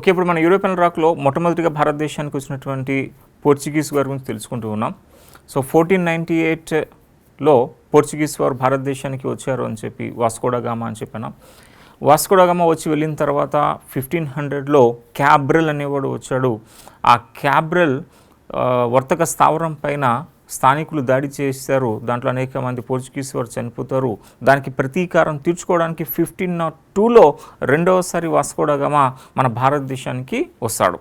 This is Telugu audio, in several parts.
ఓకే, ఇప్పుడు మన యూరోపియన్ రాక్లో మొట్టమొదటిగా భారతదేశానికి వచ్చినటువంటి పోర్చుగీస్ వారి గురించి తెలుసుకుంటూ ఉన్నాం. సో 1498లో పోర్చుగీస్ వారు భారతదేశానికి వచ్చారు అని చెప్పి వాస్కో డ గామా అని చెప్పాను. వాస్కో డ గామా వచ్చి వెళ్ళిన తర్వాత 1500లో క్యాబ్రల్ అనేవాడు వచ్చాడు. ఆ క్యాబ్రల్ వర్తక స్థావరం పైన స్థానికులు దాడి చేశారు. దాంట్లో అనేక మంది పోర్చుగీస్ వారు చనిపోతారు. దానికి ప్రతీకారం తీర్చుకోవడానికి 1502లో రెండవసారి వాస్కో డ గామా మన భారతదేశానికి వస్తాడు.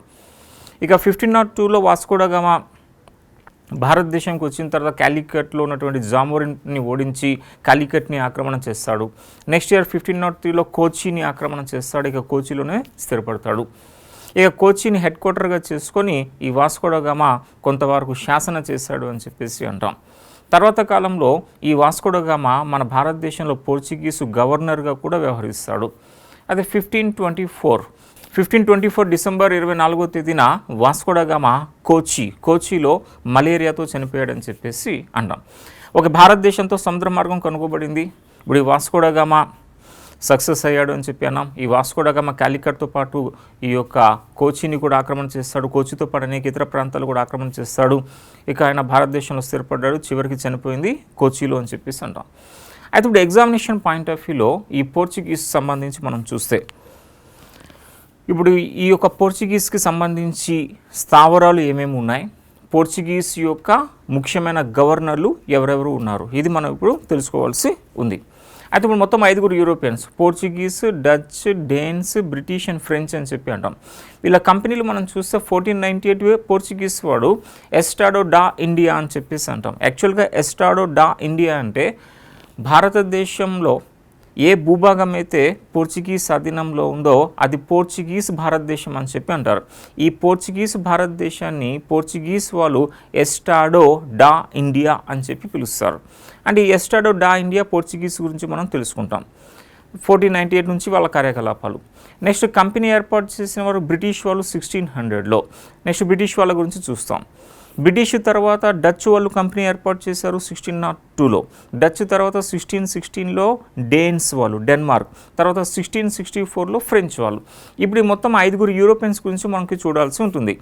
ఇక 1502లో వాస్కో డ గామా భారతదేశానికి వచ్చిన తర్వాత కాలికట్లో ఉన్నటువంటి జామోరిన్ని ఓడించి కాలికట్ని ఆక్రమణ చేస్తాడు. నెక్స్ట్ ఇయర్ 1503లో కోచిని ఆక్రమణ చేస్తాడు. ఇక కోచిలోనే స్థిరపడతాడు. ఇక కోచిని హెడ్ క్వార్టర్గా చేసుకొని ఈ వాస్కో డ గామా కొంతవరకు శాసన చేశాడు అని చెప్పేసి అంటాం. తర్వాత కాలంలో ఈ వాస్కో డ గామా మన భారతదేశంలో పోర్చుగీసు గవర్నర్గా కూడా వ్యవహరిస్తాడు. అదే 1524 డిసెంబర్ 24వ తేదీన వాస్కో డ గామా కోచిలో మలేరియాతో చనిపోయాడని చెప్పేసి అంటాం. ఒక భారతదేశంతో సముద్ర మార్గం కనుగొబడింది. ఇప్పుడు ఈ వాస్కో డ గామా సక్సెస్ అయ్యాడు అని చెప్పి అన్నాం. ఈ వాస్కో డ గామా కాలికట్తో పాటు ఈ యొక్క కోచిని కూడా ఆక్రమణ చేస్తాడు. కోచితో పాటు అనేక ఇతర ప్రాంతాలు కూడా ఆక్రమణ చేస్తాడు. ఇక ఆయన భారతదేశంలో స్థిరపడ్డాడు. చివరికి చనిపోయింది కోచిలో అని చెప్పేసి అంటాం. అయితే ఇప్పుడు ఎగ్జామినేషన్ పాయింట్ ఆఫ్ వ్యూలో ఈ పోర్చుగీస్ సంబంధించి మనం చూస్తే ఇప్పుడు ఈ యొక్క పోర్చుగీస్కి సంబంధించి స్థావరాలు ఏమేమి ఉన్నాయి, పోర్చుగీస్ యొక్క ముఖ్యమైన గవర్నర్లు ఎవరెవరు ఉన్నారు, ఇది మనం ఇప్పుడు తెలుసుకోవాల్సి ఉంది. అయితే ఇప్పుడు మొత్తం 5 Europeans, Portuguese, Dutch, డేన్స్, British and French అని చెప్పి అంటాం. వీళ్ళ కంపెనీలు మనం చూస్తే 1498 పోర్చుగీస్ వాడు ఎస్టాడో డా ఇండియా అని చెప్పేసి అంటాం. యాక్చువల్గా ఎస్టాడో డా ఇండియా అంటే భారతదేశంలో ఏ భూభాగం అయితే పోర్చుగీస్ అధీనంలో ఉందో అది పోర్చుగీస్ భారతదేశం అని చెప్పి అంటారు. ఈ పోర్చుగీస్ భారతదేశాన్ని పోర్చుగీస్ వాళ్ళు ఎస్టాడో డా ఇండియా అని చెప్పి పిలుస్తారు. అంటే ఈ ఎస్టాడో డా ఇండియా పోర్చుగీస్ గురించి మనం తెలుసుకుంటాం. 1498 నుంచి వాళ్ళ కార్యకలాపాలు. నెక్స్ట్ కంపెనీ ఏర్పాటు చేసిన వారు బ్రిటిష్ వాళ్ళు 1600లో. నెక్స్ట్ బ్రిటిష్ వాళ్ళ గురించి చూస్తాం. బ్రిటిష్ తర్వాత డచ్ వాళ్ళు కంపెనీ ఏర్పాటు చేశారు 1602లో. డచ్ తర్వాత 1616లో డేన్స్ వాళ్ళు, డెన్మార్క్. తర్వాత 1664లో ఫ్రెంచ్ వాళ్ళు. ఇప్పుడు ఈ మొత్తం 5 యూరోపియన్స్ గురించి మనకి చూడాల్సి ఉంటుంది.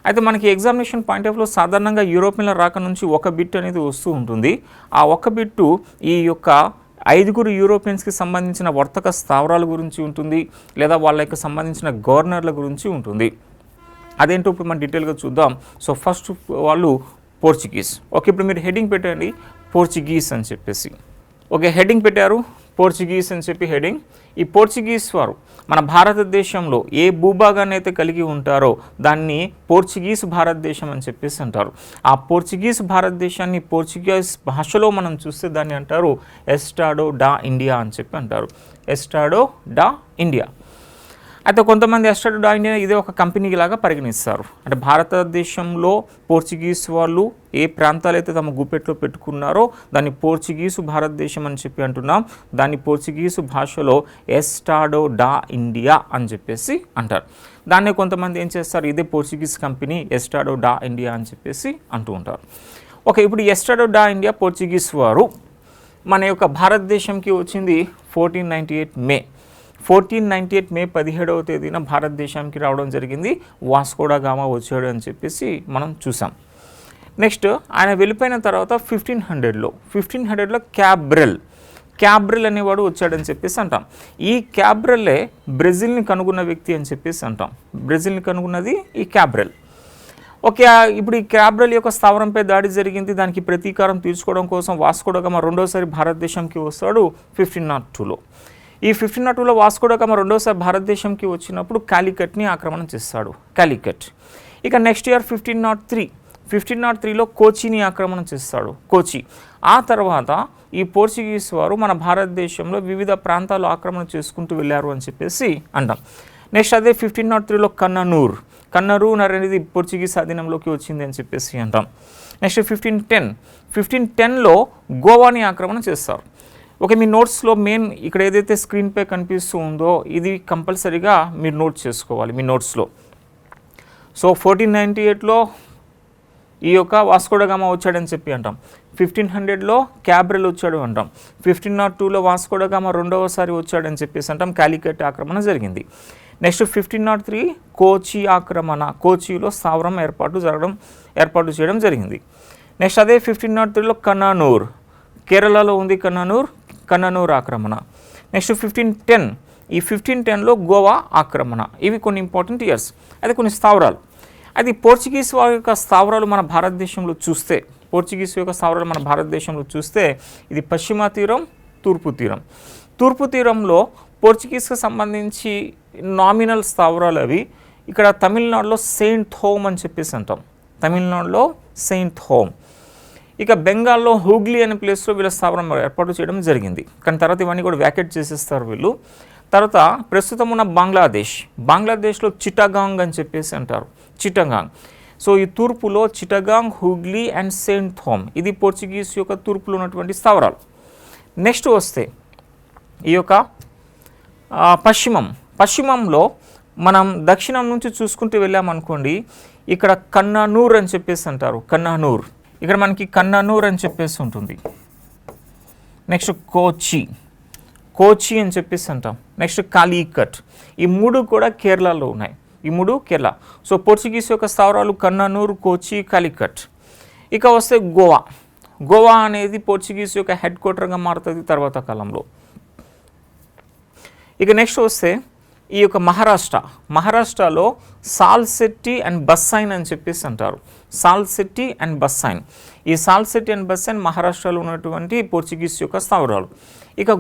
అయితే మనకి ఎగ్జామినేషన్ పాయింట్ ఆఫ్ వ్యూలో సాధారణంగా యూరోపియన్ల రాక నుంచి ఒక బిట్ అనేది వస్తూ ఉంటుంది. ఆ ఒక్క బిట్టు ఈ యొక్క 5 యూరోపియన్స్కి సంబంధించిన వర్తక స్థావరాల గురించి ఉంటుంది, లేదా వాళ్ళకి సంబంధించిన గవర్నర్ల గురించి ఉంటుంది. అదేంటో ఇప్పుడు మనం డీటెయిల్గా చూద్దాం. సో ఫస్ట్ వాళ్ళు పోర్చుగీస్. ఓకే, ఇప్పుడు మీరు హెడ్డింగ్ పెట్టండి పోర్చుగీస్ అని చెప్పేసి. ఓకే, హెడ్డింగ్ పెట్టారు పోర్చుగీస్ అని చెప్పి హెడ్డింగ్. ఈ పోర్చుగీస్ వారు మన భారతదేశంలో ఏ భూభాగాన్ని అయితే కలిగి ఉంటారో దాన్ని పోర్చుగీస్ భారతదేశం అని చెప్పేసి అంటారు. ఆ పోర్చుగీస్ భారతదేశాన్ని పోర్చుగీస్ భాషలో మనం చూస్తే దాన్ని అంటారు ఎస్టాడో డా ఇండియా అని చెప్పి అంటారు. ఎస్టాడో డా ఇండియా. అయితే కొంతమంది ఎస్టాడో డా ఇండియా ఇదే ఒక కంపెనీ లాగా పరిగణిస్తారు. అంటే భారతదేశంలో పోర్చుగీస్ వాళ్ళు ఏ ప్రాంతాలైతే తమ గుప్పెట్లో పెట్టుకున్నారో దాన్ని పోర్చుగీసు భారతదేశం అని చెప్పి అంటున్నాం. దాన్ని పోర్చుగీసు భాషలో ఎస్టాడో డా ఇండియా అని చెప్పేసి అంటారు. దాన్ని కొంతమంది ఏం చేస్తారు, ఇదే పోర్చుగీస్ కంపెనీ ఎస్టాడో డా ఇండియా అని చెప్పేసి అంటూ ఉంటారు. ఓకే, ఇప్పుడు ఎస్టాడో డా ఇండియా పోర్చుగీస్ వారు మన యొక్క భారతదేశంకి వచ్చింది 1498 మే 17వ తేదీన భారతదేశానికి రావడం జరిగింది. వాస్కో డ గామా వచ్చాడు అని చెప్పేసి మనం చూసాం. నెక్స్ట్ ఆయన వెళ్ళిపోయిన తర్వాత 1500లో క్యాబ్రెల్ అనేవాడు వచ్చాడని చెప్పేసి అంటాం. ఈ క్యాబ్రెల్లే బ్రెజిల్ని కనుగొన్న వ్యక్తి అని చెప్పేసి అంటాం. బ్రెజిల్ని కనుగొన్నది ఈ క్యాబ్రెల్. ఓకే, ఇప్పుడు ఈ క్యాబ్రెల్ యొక్క స్థావరంపై దాడి జరిగింది. దానికి ప్రతీకారం తీర్చుకోవడం కోసం వాస్కో డ గామా రెండోసారి భారతదేశంకి వస్తాడు 1502లో. ఈ 1502లో వాస్కో డ గామా రెండోసారి భారతదేశంకి వచ్చినప్పుడు కాలికట్ని ఆక్రమణ చేస్తాడు. కాలికట్. ఇక నెక్స్ట్ ఇయర్ 1503లో కోచిని ఆక్రమణ చేస్తాడు. కోచి. ఆ తర్వాత ఈ పోర్చుగీస్ వారు మన భారతదేశంలో వివిధ ప్రాంతాలు ఆక్రమణ చేసుకుంటూ వెళ్ళారు అని చెప్పేసి అంటాం. నెక్స్ట్ అదే 1503లో కన్ననూర్ అనేది పోర్చుగీస్ అధీనంలోకి వచ్చింది అని చెప్పేసి అంటాం. నెక్స్ట్ 1510లో గోవాని ఆక్రమణ చేస్తారు. ఓకే, మీ నోట్స్లో మెయిన్ ఇక్కడ ఏదైతే స్క్రీన్పై కనిపిస్తూ ఉందో ఇది కంపల్సరీగా మీరు నోట్ చేసుకోవాలి మీ నోట్స్లో. సో 1498లో ఈ యొక్క వాస్కో డ గామా వచ్చాడని చెప్పి అంటాం. 1500లో క్యాబ్రెల్ వచ్చాడు అంటాం. 1502లో వాస్కో డ గామా రెండవసారి వచ్చాడని చెప్పేసి అంటాం. కాలికట్ ఆక్రమణ జరిగింది. నెక్స్ట్ 1503 కోచి ఆక్రమణ, కోచిలో స్థావరం ఏర్పాటు చేయడం జరిగింది. నెక్స్ట్ అదే 1503లో కన్ననూర్, కేరళలో ఉంది కన్ననూర్ ఆక్రమణ. నెక్స్ట్ 1510, ఈ 1510లో గోవా ఆక్రమణ. ఇవి కొన్ని ఇంపార్టెంట్ ఇయర్స్. అయితే కొన్ని స్థావరాలు, అది పోర్చుగీస్ వారి యొక్క స్థావరాలు మన భారతదేశంలో చూస్తే ఇది పశ్చిమ తీరం, తూర్పు తీరం. తూర్పు తీరంలో పోర్చుగీస్కి సంబంధించి నామినల్ స్థావరాలు అవి. ఇక్కడ తమిళనాడులో సెయింట్ హోమ్ అని చెప్పేసి అంటాం, తమిళనాడులో సెయింట్ హోమ్. ఇక బెంగాల్లో హూగ్లీ అనే ప్లేస్లో వీళ్ళ స్థావరం ఏర్పాటు చేయడం జరిగింది. కానీ తర్వాత ఇవన్నీ కూడా వ్యాకేట్ చేసేస్తారు వీళ్ళు. తర్వాత ప్రస్తుతం ఉన్న బంగ్లాదేశ్లో చిట్టగాంగ్ అని చెప్పేసి అంటారు, చిట్టగాంగ్. సో ఈ తూర్పులో చిట్టగాంగ్, హూగ్లీ అండ్ సెయింట్ హోమ్, ఇది పోర్చుగీస్ యొక్క తూర్పులో ఉన్నటువంటి స్థావరాలు. నెక్స్ట్ వస్తే ఈ యొక్క పశ్చిమంలో మనం దక్షిణం నుంచి చూసుకుంటూ వెళ్ళామనుకోండి, ఇక్కడ కన్ననూర్ అని చెప్పేసి అంటారు, కన్ననూర్. ఇక్కడ మనకి కన్ననూర్ అని చెప్పేసి ఉంటుంది. నెక్స్ట్ కోచి అని చెప్పేసి అంటాం. నెక్స్ట్ కాలీకట్. ఈ మూడు కూడా కేరళలో ఉన్నాయి, ఈ మూడు కేరళ. సో పోర్చుగీస్ యొక్క స్థావరాలు కన్ననూర్, కోచి, కాలీకట్. ఇక వస్తే గోవా అనేది పోర్చుగీస్ యొక్క హెడ్ క్వార్టర్గా మారుతుంది తర్వాత కాలంలో. ఇక నెక్స్ట్ వస్తే ఈ యొక్క మహారాష్ట్రలో సాల్సెట్టి అండ్ బస్సైన్ అని చెప్పేసి అంటారు, సాల్సెట్టి అండ్ బస్సైన్. ఈ సాల్సెట్టి అండ్ బస్సైన్ మహారాష్ట్రలో ఉన్నటువంటి పోర్చుగీస్ యొక్క స్థావరాలు. ఇక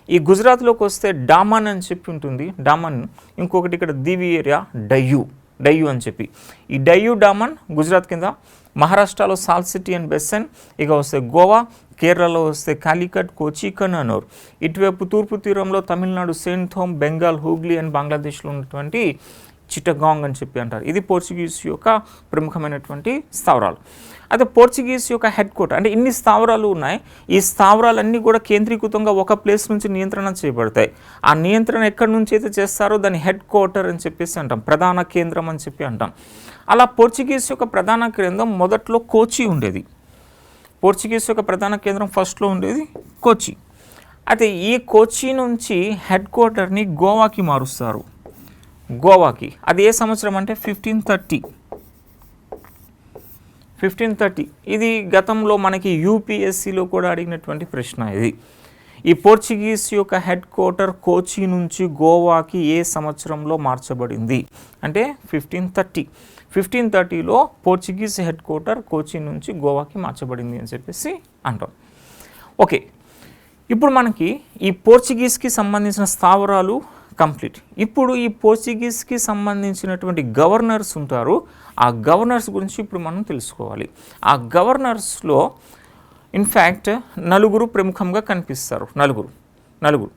ఈ గుజరాత్లోకి వస్తే డామన్ అని చెప్పి ఉంటుంది, డామన్. ఇంకొకటి ఇక్కడ దీవి ఏరియా డయ్యూ అని చెప్పి, ఈ డామన్ గుజరాత్ కింద. మహారాష్ట్రలో సాల్సెట్టి అండ్ బెస్సన్. ఇక వస్తే గోవా, కేరళలో వస్తే కాలికట్, కోచి, కన్ననూర్. ఇటువైపు తూర్పు తీరంలో Tamil Nadu Saint home, Bengal Hooghly and బంగ్లాదేశ్లో ఉన్నటువంటి చిట్టగాంగ్ అని చెప్పి అంటారు. ఇది పోర్చుగీస్ యొక్క ప్రముఖమైనటువంటి స్థావరాలు. అయితే పోర్చుగీస్ యొక్క హెడ్ క్వార్టర్, అంటే ఇన్ని స్థావరాలు ఉన్నాయి, ఈ స్థావరాలన్నీ కూడా కేంద్రీకృతంగా ఒక ప్లేస్ నుంచి నియంత్రణ చేయబడతాయి. ఆ నియంత్రణ ఎక్కడి నుంచి అయితే చేస్తారో దాన్ని హెడ్ క్వార్టర్ అని చెప్పేసి అంటాం, ప్రధాన కేంద్రం అని చెప్పి అంటాం. అలా పోర్చుగీస్ యొక్క ప్రధాన కేంద్రం మొదట్లో కోచి ఉండేది. పోర్చుగీస్ యొక్క ప్రధాన కేంద్రం ఫస్ట్లో ఉండేది కోచి. అయితే ఈ కోచి నుంచి హెడ్ క్వార్టర్ని గోవాకి మారుస్తారు, అది ఏ సంవత్సరం అంటే 1530. ఇది గతంలో మనకి యూపీఎస్సీలో కూడా అడిగినటువంటి ప్రశ్న ఇది. ఈ పోర్చుగీస్ యొక్క హెడ్ క్వార్టర్ కోచి నుంచి గోవాకి ఏ సంవత్సరంలో మార్చబడింది అంటే 1530లో పోర్చుగీస్ హెడ్ క్వార్టర్ కోచి నుంచి గోవాకి మార్చబడింది అని చెప్పేసి అంటాం. ఓకే, ఇప్పుడు మనకి ఈ పోర్చుగీస్కి సంబంధించిన స్థావరాలు కంప్లీట్. ఇప్పుడు ఈ పోర్చుగీస్కి సంబంధించినటువంటి గవర్నర్స్ ఉంటారు, ఆ గవర్నర్స్ గురించి ఇప్పుడు మనం తెలుసుకోవాలి. ఆ గవర్నర్స్లో ఇన్ఫ్యాక్ట్ నలుగురు ప్రముఖంగా కనిపిస్తారు. నలుగురు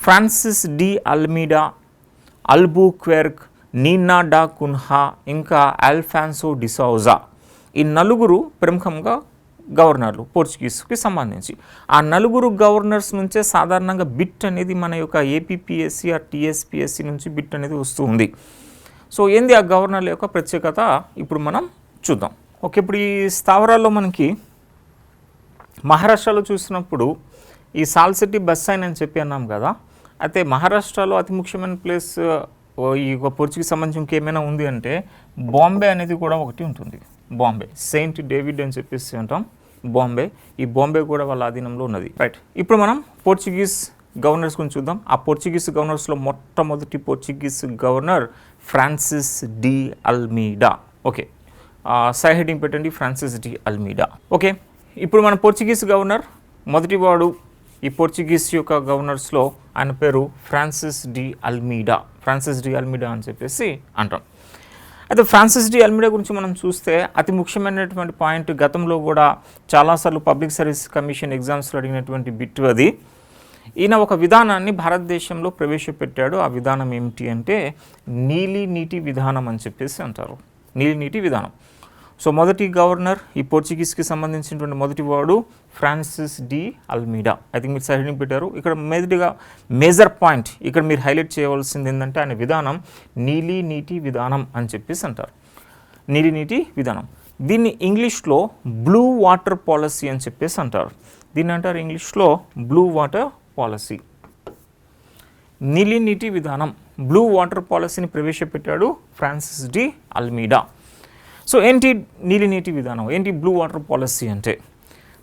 ఫ్రాన్సిస్ డి అల్మీడా, అల్బుక్వెర్క్, నీనా డా కున్హా, ఇంకా అల్ఫాన్సో డిసౌజా. ఈ నలుగురు ప్రముఖంగా గవర్నర్లు పోర్చుగీస్కి సంబంధించి. ఆ నలుగురు గవర్నర్స్ నుంచే సాధారణంగా బిట్ అనేది మన యొక్క ఏపీపీఎస్సీ ఆ టీఎస్పీఎస్సీ నుంచి బిట్ అనేది వస్తూ ఉంది. సో ఏంది ఆ గవర్నర్ల యొక్క ప్రత్యేకత ఇప్పుడు మనం చూద్దాం. ఓకే, ఇప్పుడు ఈ స్థావరాల్లో మనకి మహారాష్ట్రలో చూసినప్పుడు ఈ సాల్సెట్టి బస్సైన్ అని చెప్పి అన్నాం కదా. అయితే మహారాష్ట్రలో అతి ముఖ్యమైన ప్లేస్ ఈ పోర్చుగీస్ సంబంధించి ఇంకేమైనా ఉంది అంటే బాంబే అనేది కూడా ఒకటి ఉంటుంది. బాంబే సెయింట్ డేవిడ్ అని చెప్పేసి అంటాం, బాంబే. ఈ బాంబే కూడా వాళ్ళ ఆధీనంలో ఉన్నది. రైట్, ఇప్పుడు మనం పోర్చుగీస్ గవర్నర్స్ గురించి చూద్దాం. ఆ పోర్చుగీస్ గవర్నర్స్లో మొట్టమొదటి Portuguese governor Francis de Almeida. Okay, side heading పెట్టండి, ఫ్రాన్సిస్ డి అల్మీడా. ఓకే, ఇప్పుడు మన పోర్చుగీస్ గవర్నర్ మొదటివాడు ఈ పోర్చుగీస్ యొక్క గవర్నర్స్లో ఆయన పేరు ఫ్రాన్సిస్ డి అల్మీడా అని చెప్పేసి అంటాం. అయితే ఫ్రాన్సిస్ డి అల్మీడా గురించి మనం చూస్తే అతి ముఖ్యమైనటువంటి పాయింట్, గతంలో కూడా చాలాసార్లు పబ్లిక్ సర్వీస్ కమిషన్ ఎగ్జామ్స్లో అడిగినటువంటి బిట్ అది. ఈయన ఒక విధానాన్ని భారతదేశంలో ప్రవేశపెట్టాడు. ఆ విధానం ఏమిటి అంటే నీలి నీటి విధానం అని చెప్పేసి అంటారు, నీలి నీటి విధానం. సో మొదటి గవర్నర్ ఈ పోర్చుగీస్కి సంబంధించినటువంటి మొదటి వాడు ఫ్రాన్సిస్ డి అల్మీడా. ఐ థింక్ మీరు సైడ్ పెట్టారు. ఇక్కడ మేజర్ పాయింట్ ఇక్కడ మీరు హైలైట్ చేయవలసింది ఏంటంటే ఆయన విధానం నీలి నీటి విధానం అని చెప్పేసి అంటారు, నీలి నీటి విధానం. దీన్ని ఇంగ్లీష్లో బ్లూ వాటర్ పాలసీ అని చెప్పేసి అంటారు. దీన్ని అంటారు ఇంగ్లీష్లో బ్లూ వాటర్ పాలసీ. నీలినీటి విధానం బ్లూ వాటర్ పాలసీని ప్రవేశపెట్టాడు ఫ్రాన్సిస్ డి అల్మీడా. సో ఏంటి నీలినీటి విధానం, ఏంటి బ్లూ వాటర్ పాలసీ అంటే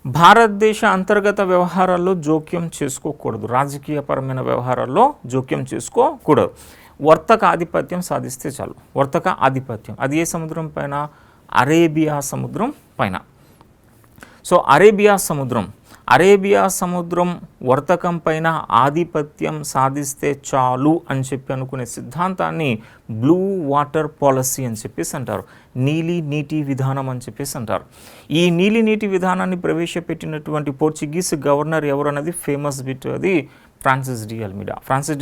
భారతదేశ అంతర్గత వ్యవహారాల్లో జోక్యం చేసుకోకూడదు, రాజకీయపరమైన వ్యవహారాల్లో జోక్యం చేసుకోకూడదు, వర్తక ఆధిపత్యం సాధిస్తే చాలు. వర్తక ఆధిపత్యం అది ఏ సముద్రం పైన? అరేబియా సముద్రం పైన. సో అరేబియా సముద్రం వర్తకం పైన ఆధిపత్యం సాధిస్తే చాలు అని చెప్పి అనుకునే సిద్ధాంతాన్ని బ్లూ వాటర్ పాలసీ అని చెప్పేసి అంటారు, నీలి నీటి విధానం అని చెప్పేసి అంటారు. ఈ నీలి నీటి విధానాన్ని ప్రవేశపెట్టినటువంటి పోర్చుగీస్ గవర్నర్ ఎవరు అన్నది ఫేమస్ బిట్, అది Francis de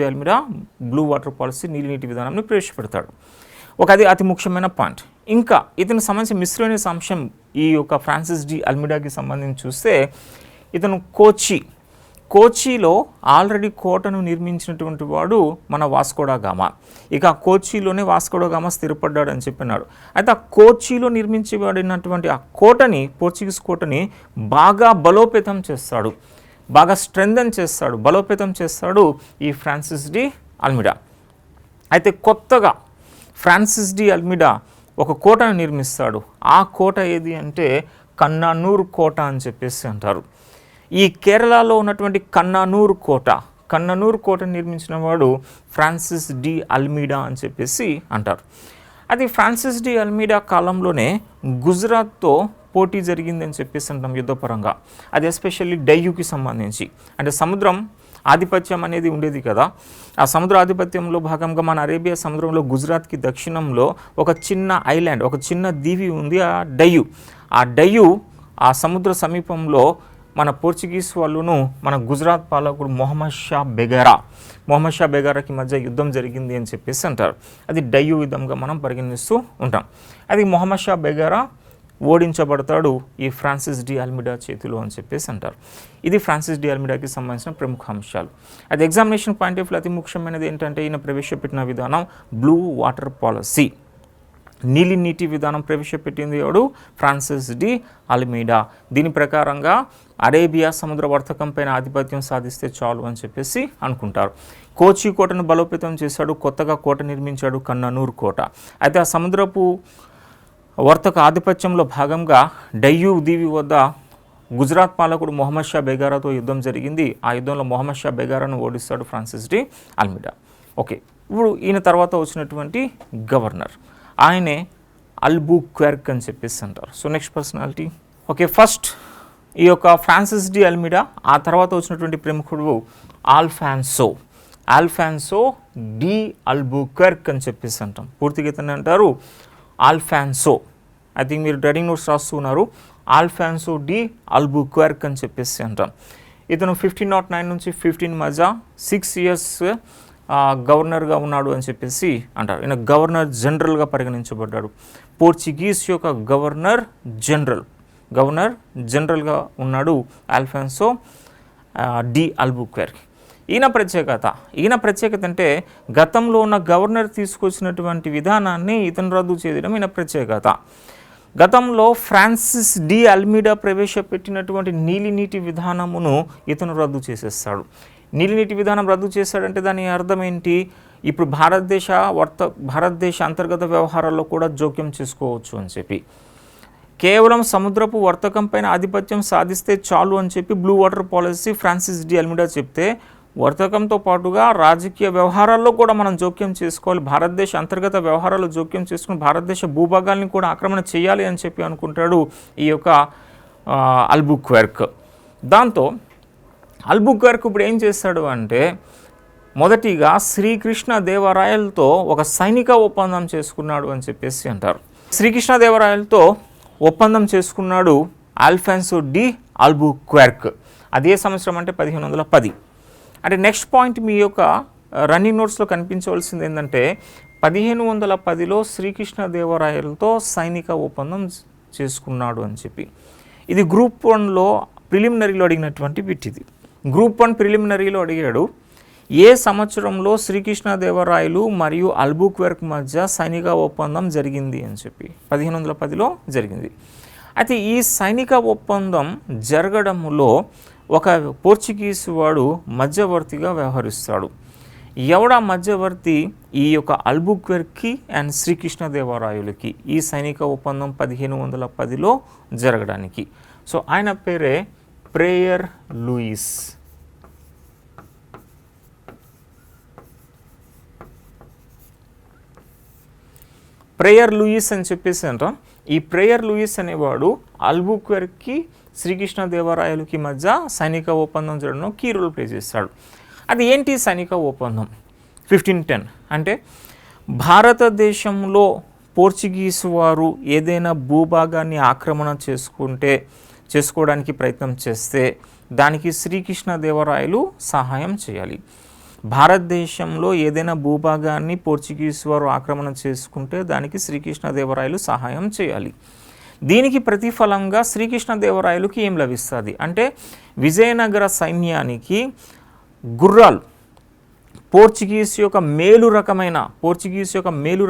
Almeida blue water policy నీలి నీటి విధానాన్ని ప్రవేశపెడతాడు. అది అతి ముఖ్యమైన పాయింట్. ఇంకా ఇతనికి సంబంధించిన మిస్లేనియస్ అంశం ఈ యొక్క ఫ్రాన్సిస్ డి అల్మీడాకి సంబంధించి చూస్తే, ఇతను కోచిలో ఆల్రెడీ కోటను నిర్మించినటువంటి వాడు మన వాస్కోడా గామా. ఇక ఆ కోచిలోనే వాస్కోడా గామా స్థిరపడ్డాడు అని చెప్పినాడు. అయితే ఆ కోచిలో నిర్మించబడినటువంటి ఆ కోటని, పోర్చుగీస్ కోటని బాగా బలోపేతం చేస్తాడు, బాగా స్ట్రెంథన్ చేస్తాడు, బలోపేతం చేస్తాడు ఈ ఫ్రాన్సిస్ డి అల్మీడా. అయితే కొత్తగా ఫ్రాన్సిస్ డి అల్మీడా ఒక కోటను నిర్మిస్తాడు. ఆ కోట ఏది అంటే కన్నానూర్ కోట అని చెప్పేసి అంటారు. ఈ కేరళలో ఉన్నటువంటి కన్నానూర్ కోట నిర్మించిన వాడు ఫ్రాన్సిస్ డి అల్మీడా అని చెప్పేసి అంటారు. అది ఫ్రాన్సిస్ డి అల్మీడా కాలంలోనే గుజరాత్తో పోటీ జరిగిందని చెప్పేసి అంటాం యుద్ధపరంగా. అది ఎస్పెషల్లీ డయ్యూకి సంబంధించి, అంటే సముద్రం ఆధిపత్యం అనేది ఉండేది కదా. ఆ సముద్ర ఆధిపత్యంలో భాగంగా మన అరేబియా సముద్రంలో గుజరాత్కి దక్షిణంలో ఒక చిన్న ఐలాండ్, ఒక చిన్న దీవి ఉంది, ఆ డయ్యూ ఆ సముద్ర సమీపంలో మన పోర్చుగీస్ వాళ్ళును మన గుజరాత్ పాలకుడు మొహమ్మద్ షా బెగారాకి మధ్య యుద్ధం జరిగింది అని చెప్పేసి అంటారు. అది డయ్యూ యుద్ధంగా మనం పరిగణిస్తూ ఉంటాం. అది మొహమ్మద్ షా బెగారా ఓడించబడతాడు ఈ ఫ్రాన్సిస్ డి అల్మీడా చేతిలో అని చెప్పేసి అంటారు. ఇది ఫ్రాన్సిస్ డి అల్మీడాకి సంబంధించిన ప్రముఖ అంశాలు. అది ఎగ్జామినేషన్ పాయింట్ ఆఫ్ వ్యూ అతి ముఖ్యమైనది ఏంటంటే, ఈయన ప్రవేశపెట్టిన విధానం బ్లూ వాటర్ పాలసీ, నీలి నీటి విధానం ప్రవేశపెట్టింది ఎవడు? Francis de Almeida. దీని ప్రకారంగా అరేబియా సముద్ర వర్తకం పైన ఆధిపత్యం సాధిస్తే చాలు అని చెప్పేసి అనుకుంటారు. కోచి కోటను బలోపేతం చేశాడు, కొత్తగా కోట నిర్మించాడు, కన్నానూర్ కోట. అయితే ఆ సముద్రపు వర్తక ఆధిపత్యంలో భాగంగా డయ్యూ దీవి వద్ద గుజరాత్ పాలకుడు మొహమ్మద్ షా బెగారాతో యుద్ధం జరిగింది. ఆ యుద్ధంలో మొహమ్మద్ షా బెగారాను ఓడిస్తాడు ఫ్రాన్సిస్ డి అల్మీడా. ఓకే, ఇప్పుడు ఈయన తర్వాత వచ్చినటువంటి గవర్నర్ ఆయనే అల్బుక్వెర్క్ అని చెప్పేసి అంటారు. So next personality, okay, first ఈ యొక్క ఫ్రాన్సిస్ డి అల్మీడా, ఆ తర్వాత వచ్చినటువంటి ప్రముఖుడు ఆల్ఫాన్సో డి అల్బుక్వెర్క్ అని చెప్పేసి అంటాం. పూర్తిగా ఇతన్ని అంటారు ఆల్ఫాన్సో. ఐ థింక్ మీరు రైటింగ్ నోట్స్ రాస్తున్నారు. ఆల్ఫాన్సో డి అల్బుక్వెర్క్ అని చెప్పేసి అంటాం. ఇతను 1509 నుంచి 15 మధ్య 6 years గవర్నర్గా ఉన్నాడు అని చెప్పేసి అంటారు. ఈయన గవర్నర్ జనరల్గా పరిగణించబడ్డాడు. పోర్చుగీస్ యొక్క గవర్నర్ జనరల్గా ఉన్నాడు ఆల్ఫాన్సో డి అల్బుక్వెర్క్. ఈయన ప్రత్యేకత అంటే గతంలో ఉన్న గవర్నర్ తీసుకొచ్చినటువంటి విధానాన్ని ఇతను రద్దు చేయడం ఈయన ప్రత్యేకత. గతంలో ఫ్రాన్సిస్ డి అల్మీడా ప్రవేశపెట్టినటువంటి నీలినీటి విధానమును ఇతను రద్దు చేసేస్తాడు. నీలినీటి విధానం రద్దు చేశాడంటే దాని అర్థం ఏంటి? ఇప్పుడు భారతదేశ అంతర్గత వ్యవహారాల్లో కూడా జోక్యం చేసుకోవచ్చు అని చెప్పి, కేవలం సముద్రపు వర్తకం పైన ఆధిపత్యం సాధిస్తే చాలు అని చెప్పి blue water policy Francis de Almeida చెప్తే, వర్తకంతో పాటుగా రాజకీయ వ్యవహారాల్లో కూడా మనం జోక్యం చేసుకోవాలి, భారతదేశ అంతర్గత వ్యవహారాల్లో జోక్యం చేసుకుని భారతదేశ భూభాగాల్ని కూడా ఆక్రమణ చేయాలి అని చెప్పి అనుకుంటాడు ఈ యొక్క అల్బుక్వెర్క్. దాంతో అల్బుక్వెర్క్ ఇప్పుడు ఏం చేస్తాడు అంటే, మొదటిగా శ్రీకృష్ణదేవరాయలతో ఒక సైనిక ఒప్పందం చేసుకున్నాడు అని చెప్పేసి అంటారు. శ్రీకృష్ణదేవరాయలతో ఒప్పందం చేసుకున్నాడు ఆల్ఫాన్సో డి అల్బుక్వెర్క్. అదే సంవత్సరం అంటే 1510. అంటే నెక్స్ట్ పాయింట్ మీ యొక్క రన్నింగ్ నోట్స్లో కనిపించవలసింది ఏంటంటే, 1510లో శ్రీకృష్ణదేవరాయలతో సైనిక ఒప్పందం చేసుకున్నాడు అని చెప్పి. ఇది గ్రూప్ 1లో ప్రిలిమినరీలో అడిగినటువంటి బిట్. ఇది గ్రూప్ 1 ప్రిలిమినరీలో అడిగాడు, ఏ సంవత్సరంలో శ్రీకృష్ణదేవరాయలు మరియు అల్బుక్వెర్క్ మధ్య సైనిక ఒప్పందం జరిగింది అని చెప్పి. 1510లో జరిగింది. అయితే ఈ సైనిక ఒప్పందం జరగడంలో ఒక పోర్చుగీస్ వాడు మధ్యవర్తిగా వ్యవహరిస్తాడు. ఎవడా మధ్యవర్తి ఈ యొక్క అల్బుక్వెర్కి అండ్ శ్రీకృష్ణదేవరాయలకి ఈ సైనిక ఒప్పందం 1510లో జరగడానికి? సో ఆయన పేరే ప్రేయర్ లూయిస్. ప్రేయర్ లూయిస్ అని చెప్పేసి అంటాం. ఈ ప్రేయర్ లూయిస్ అనేవాడు అల్బుక్వెర్కి శ్రీకృష్ణదేవరాయలకి మధ్య సైనిక ఒప్పందం జరగడంలో కీ రోల్ ప్లే చేస్తాడు. అది ఏంటి సైనిక ఒప్పందం? 1510 అంటే భారతదేశంలో పోర్చుగీసు వారు ఏదైనా భూభాగాన్ని ఆక్రమణ చేసుకోవడానికి ప్రయత్నం చేస్తే దానికి శ్రీకృష్ణదేవరాయలు సహాయం చేయాలి. భారతదేశంలో ఏదైనా భూభాగాన్ని పోర్చుగీసు వారు ఆక్రమణ చేసుకుంటే దానికి శ్రీకృష్ణదేవరాయలు సహాయం చేయాలి. దీనికి ప్రతిఫలంగా శ్రీకృష్ణదేవరాయలుకి ఏం లభిస్తుంది అంటే విజయనగర సైన్యానికి గుర్రాలు, పోర్చుగీస్ యొక్క మేలు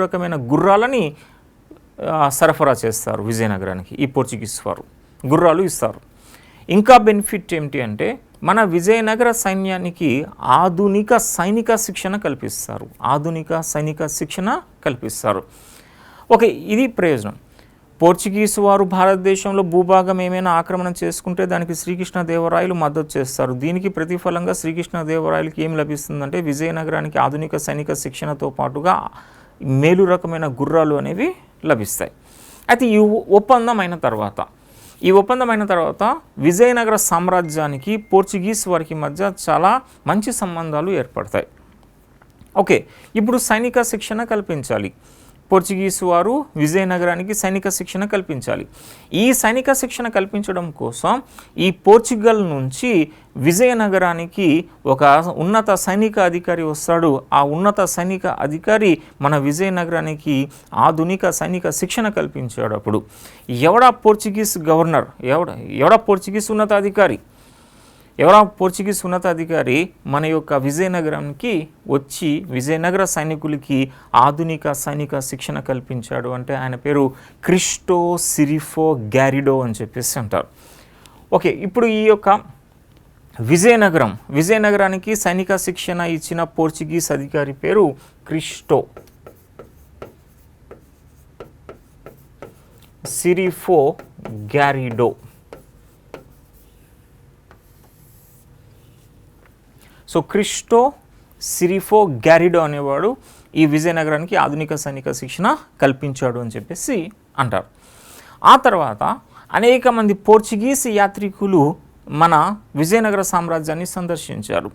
రకమైన గుర్రాలని సరఫరా చేస్తారు విజయనగరానికి. ఈ పోర్చుగీస్ వారు గుర్రాలు ఇస్తారు. ఇంకా బెనిఫిట్ ఏమిటి అంటే మన విజయనగర సైన్యానికి ఆధునిక సైనిక శిక్షణ కల్పిస్తారు. ఓకే, ఇది ప్రయోజనం. పోర్చుగీసు వారు భారతదేశంలో భూభాగం ఏమైనా ఆక్రమణ చేసుకుంటే దానికి శ్రీకృష్ణదేవరాయలు మద్దతు చేస్తారు. దీనికి ప్రతిఫలంగా శ్రీకృష్ణదేవరాయలకి ఏం లభిస్తుందంటే విజయనగరానికి ఆధునిక సైనిక శిక్షణతో పాటుగా మేలు రకమైన గుర్రాలు అనేవి లభిస్తాయి. అయితే ఈ ఒప్పందం అయిన తర్వాత విజయనగర సామ్రాజ్యానికి పోర్చుగీస్ వారికి మధ్య చాలా మంచి సంబంధాలు ఏర్పడతాయి. ఓకే, ఇప్పుడు సైనిక శిక్షణ కల్పించాలి. పోర్చుగీసు వారు విజయనగరానికి సైనిక శిక్షణ కల్పించాలి. ఈ సైనిక శిక్షణ కల్పించడం కోసం ఈ పోర్చుగల్ నుంచి విజయనగరానికి ఒక ఉన్నత సైనిక అధికారి వస్తాడు. ఆ ఉన్నత సైనిక అధికారి మన విజయనగరానికి ఆధునిక సైనిక శిక్షణ కల్పించాడు. అప్పుడు ఎవడా పోర్చుగీస్ గవర్నర్, ఎవడా పోర్చుగీస్ ఉన్నతాధికారి మన యొక్క విజయనగరానికి వచ్చి విజయనగర సైనికులకి ఆధునిక సైనిక శిక్షణ కల్పించాడు అంటే ఆయన పేరు క్రిస్టో సిరిఫో గ్యారిడో అని చెప్పేసి అంటారు. ఓకే, ఇప్పుడు ఈ యొక్క విజయనగరానికి సైనిక శిక్షణ ఇచ్చిన పోర్చుగీస్ అధికారి పేరు క్రిస్టో సిరిఫో గ్యారిడో. సో క్రిస్టో సిరిఫో గ్యారిడో అనేవాడు ఈ విజయనగరానికి ఆధునిక సైనిక శిక్షణ కల్పించాడు అని చెప్పేసి అంటారు. ఆ తర్వాత అనేక మంది పోర్చుగీస్ యాత్రికులు మన విజయనగర సామ్రాజ్యాన్ని సందర్శించారు.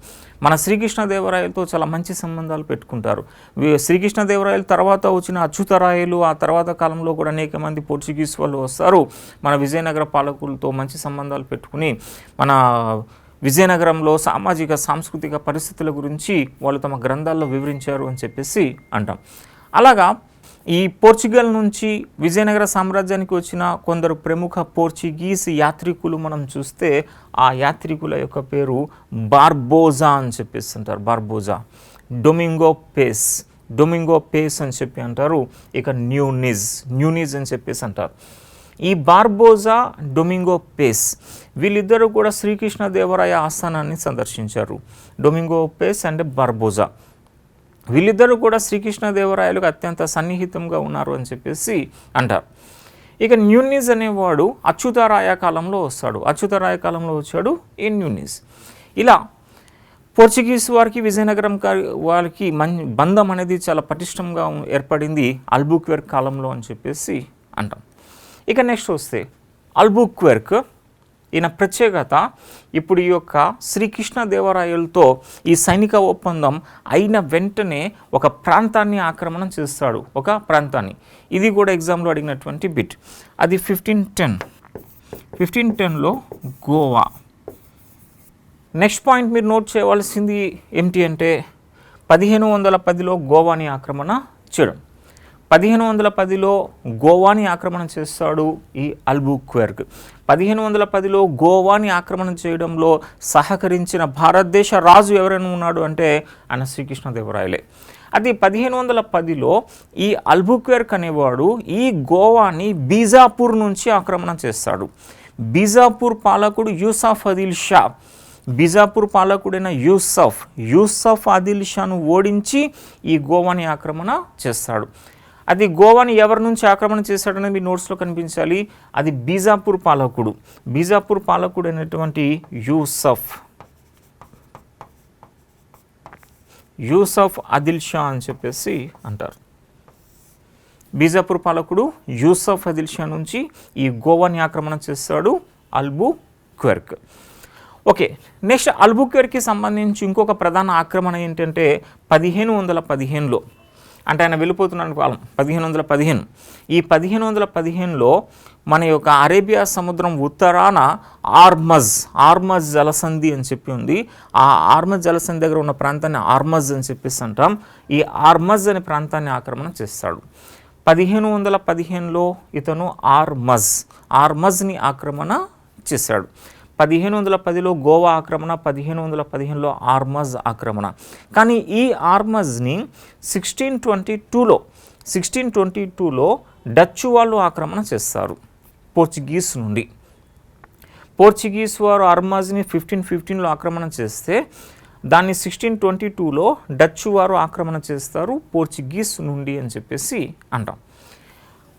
మన శ్రీకృష్ణదేవరాయలతో చాలా మంచి సంబంధాలు పెట్టుకుంటారు. శ్రీకృష్ణదేవరాయల తర్వాత వచ్చిన అచ్యుతరాయలు, ఆ తర్వాత కాలంలో కూడా అనేక మంది పోర్చుగీస్ వాళ్ళు వస్తారు. మన విజయనగర పాలకులతో మంచి సంబంధాలు పెట్టుకుని మన విజయనగరంలో సామాజిక సాంస్కృతిక పరిస్థితుల గురించి వాళ్ళు తమ గ్రంథాల్లో వివరించారు అని చెప్పేసి అంటాం. అలాగా ఈ పోర్చుగల్ నుంచి విజయనగర సామ్రాజ్యానికి వచ్చిన కొందరు ప్రముఖ పోర్చుగీస్ యాత్రికులు మనం చూస్తే ఆ యాత్రికుల యొక్క పేరు బార్బోజా అని చెప్పేసి అంటారు. బార్బోజా, డొమింగో పేస్ అని చెప్పి అంటారు. ఇక న్యూనిజ్ అని చెప్పేసి అంటారు. ఈ బార్బోజా, డొమింగో పేస్ వీళ్ళిద్దరూ కూడా శ్రీకృష్ణదేవరాయ ఆస్థానాన్ని సందర్శించారు. డొమింగో పేస్ అండ్ బార్బోజా వీళ్ళిద్దరూ కూడా శ్రీకృష్ణదేవరాయలకు అత్యంత సన్నిహితంగా ఉన్నారు అని చెప్పేసి అంటారు. ఇక న్యూనిజ్ అనేవాడు అచ్యుతరాయ కాలంలో వచ్చాడు ఈ న్యూనిజ్. ఇలా పోర్చుగీస్ వారికి విజయనగరం వారికి బంధం అనేది చాలా పటిష్టంగా ఏర్పడింది అల్బుక్వెర్క్ కాలంలో అని చెప్పేసి అంటాం. ఇక నెక్స్ట్ వస్తే అల్బుక్వెర్క్ ఈయన ప్రత్యేకత ఇప్పుడు ఈ యొక్క శ్రీకృష్ణదేవరాయలతో ఈ సైనిక ఒప్పందం అయిన వెంటనే ఒక ప్రాంతాన్ని ఆక్రమణ చేస్తాడు. ఇది కూడా ఎగ్జామ్లో అడిగినటువంటి బిట్. అది 1510లో గోవా. నెక్స్ట్ పాయింట్ మీరు నోట్ చేయవలసింది ఏమిటి అంటే 1510లో గోవాని ఆక్రమణ చేయడం. 1510లో గోవాని ఆక్రమణ చేస్తాడు ఈ అల్బుక్వెర్క్. 1510లో గోవాని ఆక్రమణ చేయడంలో సహకరించిన భారతదేశ రాజు ఎవరైనా ఉన్నాడు అంటే ఆయన శ్రీకృష్ణదేవరాయలే. అది 1510లో ఈ అల్బుక్వెర్క్ అనేవాడు ఈ గోవాని బీజాపూర్ నుంచి ఆక్రమణ చేస్తాడు. బీజాపూర్ పాలకుడు యూసఫ్ ఆదిల్ షా బీజాపూర్ పాలకుడైన యూసఫ్ ఆదిల్ షాను ఓడించి ఈ గోవాని ఆక్రమణ చేస్తాడు. అది గోవాని ఎవరి నుంచి ఆక్రమణ చేశాడనేది మీ నోట్స్లో కనిపించాలి. అది బీజాపూర్ పాలకుడు అయినటువంటి యూసఫ్ ఆదిల్ షా అని చెప్పేసి అంటారు. బీజాపూర్ పాలకుడు యూసఫ్ ఆదిల్ షా నుంచి ఈ గోవాని ఆక్రమణ చేస్తాడు అల్బుక్వెర్క్. ఓకే, నెక్స్ట్ అల్బుక్వెర్క్కి సంబంధించి ఇంకొక ప్రధాన ఆక్రమణ ఏంటంటే 1515లో, అంటే ఆయన వెళ్ళిపోతున్న కాలం 1515. ఈ 1515లో మన యొక్క అరేబియా సముద్రం ఉత్తరాన ఆర్మజ్ జలసంధి అని చెప్పి ఉంది. ఆ ఆర్మజ్ జలసంధి దగ్గర ఉన్న ప్రాంతాన్ని ఆర్మజ్ అని చెప్పేసి అంటాం. ఈ ఆర్మజ్ అనే ప్రాంతాన్ని ఆక్రమణ చేస్తాడు. 1515లో ఇతను ఆర్మజ్ని ఆక్రమణ చేశాడు. 1510లో గోవా ఆక్రమణ, 1515లో ఆర్మజ్ ఆక్రమణ. కానీ ఈ ఆర్మజ్ని 1622లో డచ్ వాళ్ళు ఆక్రమణ చేస్తారు పోర్చుగీస్ నుండి. పోర్చుగీస్ వారు ఆర్మజ్ని 1515లో ఆక్రమణ చేస్తే దాన్ని 1622లో డచ్ వారు ఆక్రమణ చేస్తారు పోర్చుగీస్ నుండి అని చెప్పేసి అంటాం.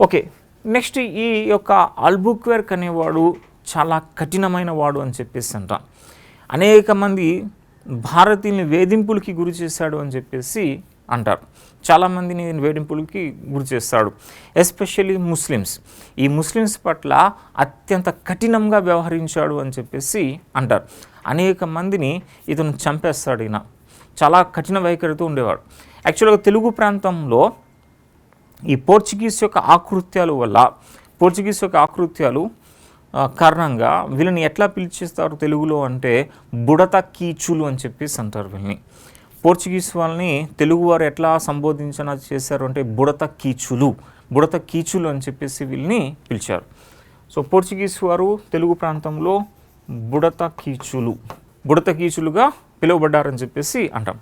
ఓకే, నెక్స్ట్ ఈ యొక్క అల్బుక్వెర్క్ అనేవాడు చాలా కఠినమైన వాడు అని చెప్పేసి అంటాం. అనేక మంది భారతీయుల్ని వేధింపులకి గురి చేశాడు అని చెప్పేసి అంటారు. చాలామందిని వేధింపులకి గురి చేస్తాడు, ఎస్పెషల్లీ ముస్లిమ్స్. ఈ ముస్లిమ్స్ పట్ల అత్యంత కఠినంగా వ్యవహరించాడు అని చెప్పేసి అంటారు. అనేక మందిని ఇతను చంపేస్తాడు. ఈయన చాలా కఠిన వైఖరితో ఉండేవాడు. యాక్చువల్గా తెలుగు ప్రాంతంలో ఈ పోర్చుగీస్ యొక్క ఆకృత్యాలు కారణంగా వీళ్ళని ఎట్లా పిలిచేస్తారు తెలుగులో అంటే బుడత కీచులు అని చెప్పేసి అంటారు. వీళ్ళని పోర్చుగీస్ వాళ్ళని తెలుగువారు ఎట్లా సంబోధించిన చేశారు అంటే బుడత కీచులు అని చెప్పేసి వీళ్ళని పిలిచారు. సో పోర్చుగీస్ వారు తెలుగు ప్రాంతంలో బుడత కీచులుగా పిలువబడ్డారని చెప్పేసి అంటాం.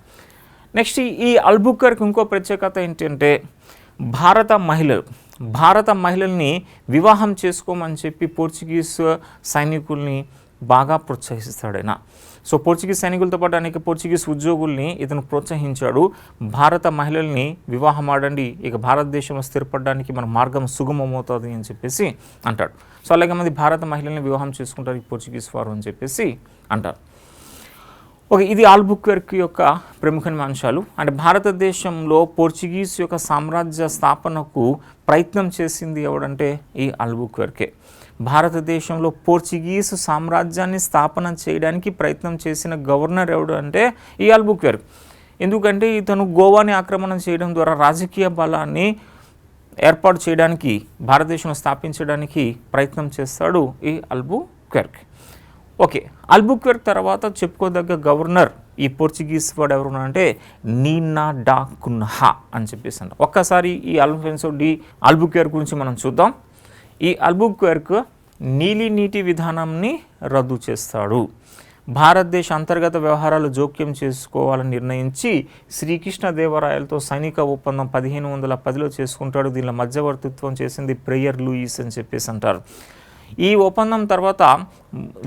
నెక్స్ట్ ఈ అల్బుక్వెర్క్ ఇంకో ప్రత్యేకత ఏంటంటే భారత మహిళల్ని వివాహం చేసుకోమని చెప్పి పోర్చుగీస్ సైనికుల్ని బాగా ప్రోత్సహిస్తాడు ఆయన. సో పోర్చుగీస్ సైనికులతో పాటు అనేక పోర్చుగీస్ ఉద్యోగుల్ని ఇతను ప్రోత్సహించాడు. భారత మహిళల్ని వివాహం ఆడండి, ఇక భారతదేశంలో స్థిరపడడానికి మన మార్గం సుగమమవుతుంది అని చెప్పేసి అంటాడు. సో అలాగే మంది భారత మహిళల్ని వివాహం చేసుకుంటారు ఈ పోర్చుగీస్ వారు అని చెప్పేసి అంటారు. ఓకే, ఇది అల్బుక్వెర్క్ యొక్క ప్రముఖమైన అంశాలు. అంటే భారతదేశంలో పోర్చుగీస్ యొక్క సామ్రాజ్య స్థాపనకు ప్రయత్నం చేసింది ఎవడంటే ఈ అల్బుక్వెర్కే. భారతదేశంలో పోర్చుగీస్ సామ్రాజ్యాన్ని స్థాపన చేయడానికి ప్రయత్నం చేసిన గవర్నర్ ఎవడు అంటే ఈ అల్బుక్వెర్క్. ఎందుకంటే ఇతను గోవాని ఆక్రమణ చేయడం ద్వారా రాజకీయ బలాన్ని ఏర్పాటు చేయడానికి, భారతదేశంలో స్థాపించడానికి ప్రయత్నం చేస్తాడు ఈ అల్బుక్వెర్క్. ఓకే, అల్బుక్వెర్క్ తర్వాత చెప్పుకోదగ్గ గవర్నర్ ఈ పోర్చుగీస్ వాడు ఎవరు అంటే నీనా డా కున్హా అని చెప్పేసి అంట. ఒక్కసారి ఈ అల్బుక్వెర్క్ గురించి మనం చూద్దాం. ఈ అల్బుక్వెర్క్ నీటి విధానాన్ని రద్దు చేస్తాడు. భారతదేశ అంతర్గత వ్యవహారాలు జోక్యం చేసుకోవాలని నిర్ణయించి శ్రీకృష్ణదేవరాయలతో సైనిక ఒప్పందం 1510లో చేసుకుంటాడు. దీనిలో మధ్యవర్తిత్వం చేసింది ప్రేయర్ లూయిస్ అని చెప్పేసి అంటారు. ఈ ఒప్పందం తర్వాత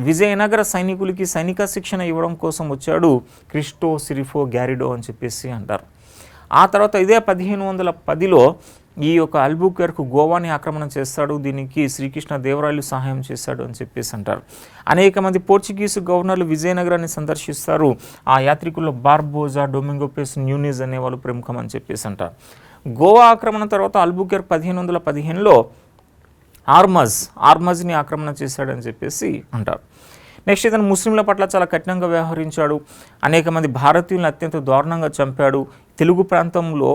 విజయనగర సైనికులకి సైనిక శిక్షణ ఇవ్వడం కోసం వచ్చాడు క్రిస్టో సిరిఫో గ్యారిడో అని చెప్పేసి అంటారు. ఆ తర్వాత ఇదే 1510లో ఈ యొక్క అల్బుక్వెర్క్ గోవాని ఆక్రమణ చేస్తాడు. దీనికి శ్రీకృష్ణదేవరాయలు సహాయం చేశాడు అని చెప్పేసి అంటారు. అనేక మంది పోర్చుగీసు గవర్నర్లు విజయనగరాన్ని సందర్శిస్తారు. ఆ యాత్రికుల్లో బార్బోజా, డొమింగో పేస్ న్యూనెజ్ అనేవాళ్ళు ప్రముఖం అని చెప్పేసి అంటారు. గోవా ఆక్రమణ తర్వాత అల్బుక్వెర్క్ 1515లో ఆర్మజ్ని ఆక్రమణ చేశాడని చెప్పేసి అంటారు. నెక్స్ట్ ఇతను ముస్లింల పట్ల చాలా కఠినంగా వ్యవహరించాడు. అనేక మంది భారతీయులను అత్యంత దారుణంగా చంపాడు. తెలుగు ప్రాంతంలో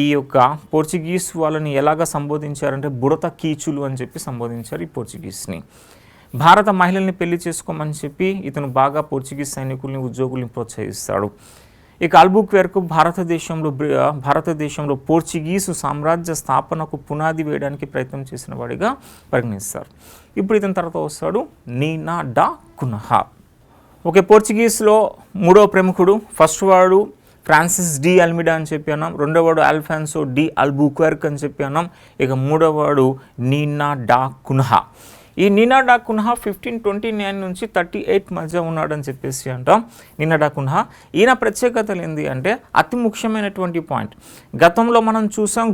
ఈ యొక్క పోర్చుగీస్ వాళ్ళని ఎలాగ సంబోధించారంటే బుడత కీచులు అని చెప్పి సంబోధించారు ఈ పోర్చుగీస్ని. భారత మహిళల్ని పెళ్లి చేసుకోమని చెప్పి ఇతను బాగా పోర్చుగీస్ సైనికుల్ని ఉద్యోగుల్ని ప్రోత్సహిస్తాడు. ఇక అల్బుక్వెర్క్ భారతదేశంలో పోర్చుగీసు సామ్రాజ్య స్థాపనకు పునాది వేయడానికి ప్రయత్నం చేసిన వాడిగా పరిగణిస్తారు. ఇప్పుడు ఇతని తర్వాత వస్తాడు నీనా డా కున్హా. ఓకే, పోర్చుగీస్లో మూడవ ప్రముఖుడు. ఫస్ట్ వాడు ఫ్రాన్సిస్ డి అల్మిడా అని చెప్పి అన్నాం. రెండోవాడు అల్ఫాన్సో డి అల్బుక్వెర్క్ అని చెప్పి అన్నాం. ఇక మూడోవాడు నీనా డా కున్హా. ఈ నీనా డా కున్హా 1529 నుంచి 38 మధ్య ఉన్నాడని చెప్పేసి అంటాం. నీనా డా కున్హా ఈయన ప్రత్యేకతలు ఏంటి అంటే అతి ముఖ్యమైనటువంటి పాయింట్, గతంలో మనం చూసాం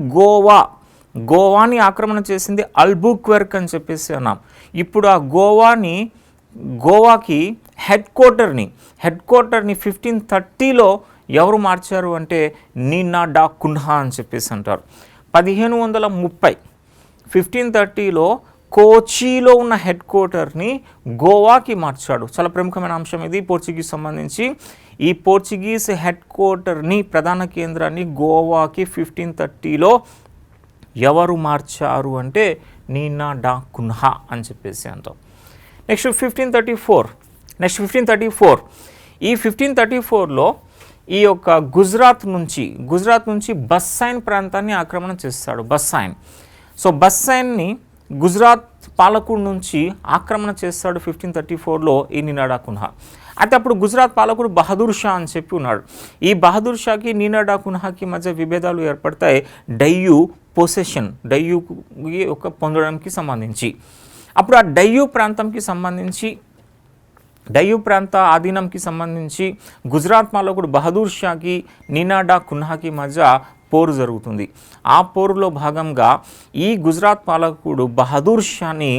గోవాని ఆక్రమణ చేసింది అల్బుక్వెర్క్ అని చెప్పేసి అన్నాం. ఇప్పుడు ఆ గోవాకి హెడ్ క్వార్టర్ని 1530లో ఎవరు మార్చారు అంటే నీనా డా కున్హా అని చెప్పేసి అంటారు. 1530 1530లో కోచిలో ఉన్న హెడ్ క్వార్టర్ని గోవాకి మార్చాడు. చాలా ప్రముఖమైన అంశం ఇది పోర్చుగీస్ సంబంధించి. ఈ పోర్చుగీస్ హెడ్ క్వార్టర్ని ప్రధాన కేంద్రాన్ని గోవాకి 1530లో ఎవరు మార్చారు అంటే నీనా డా కున్హా అని చెప్పేసి అంటాం. నెక్స్ట్ 1534 ఈ 1534లో ఈ యొక్క గుజరాత్ నుంచి బస్సైన్ ప్రాంతాన్ని ఆక్రమణ చేస్తాడు. సో బస్సైన్ని గుజరాత్ పాలకుడు నుంచి ఆక్రమణ చేస్తాడు 1534లో ఈ నీనా డా కున్హా. అయితే అప్పుడు గుజరాత్ పాలకుడు బహదూర్ షా అని చెప్పి ఉన్నాడు. ఈ బహదూర్ షాకి నీనా డా కున్హాకి మధ్య విభేదాలు ఏర్పడతాయి డయ్యూ పొందడానికి సంబంధించి. అప్పుడు ఆ డయ్యూ ప్రాంత ఆధీనంకి సంబంధించి గుజరాత్ పాలకుడు బహదూర్ షాకి నీనా డా కున్హాకి మధ్య పోరు జరుగుతుంది. ఆ పోరులో భాగంగా ఈ గుజరాత్ పాలకుడు బహదూర్ షాని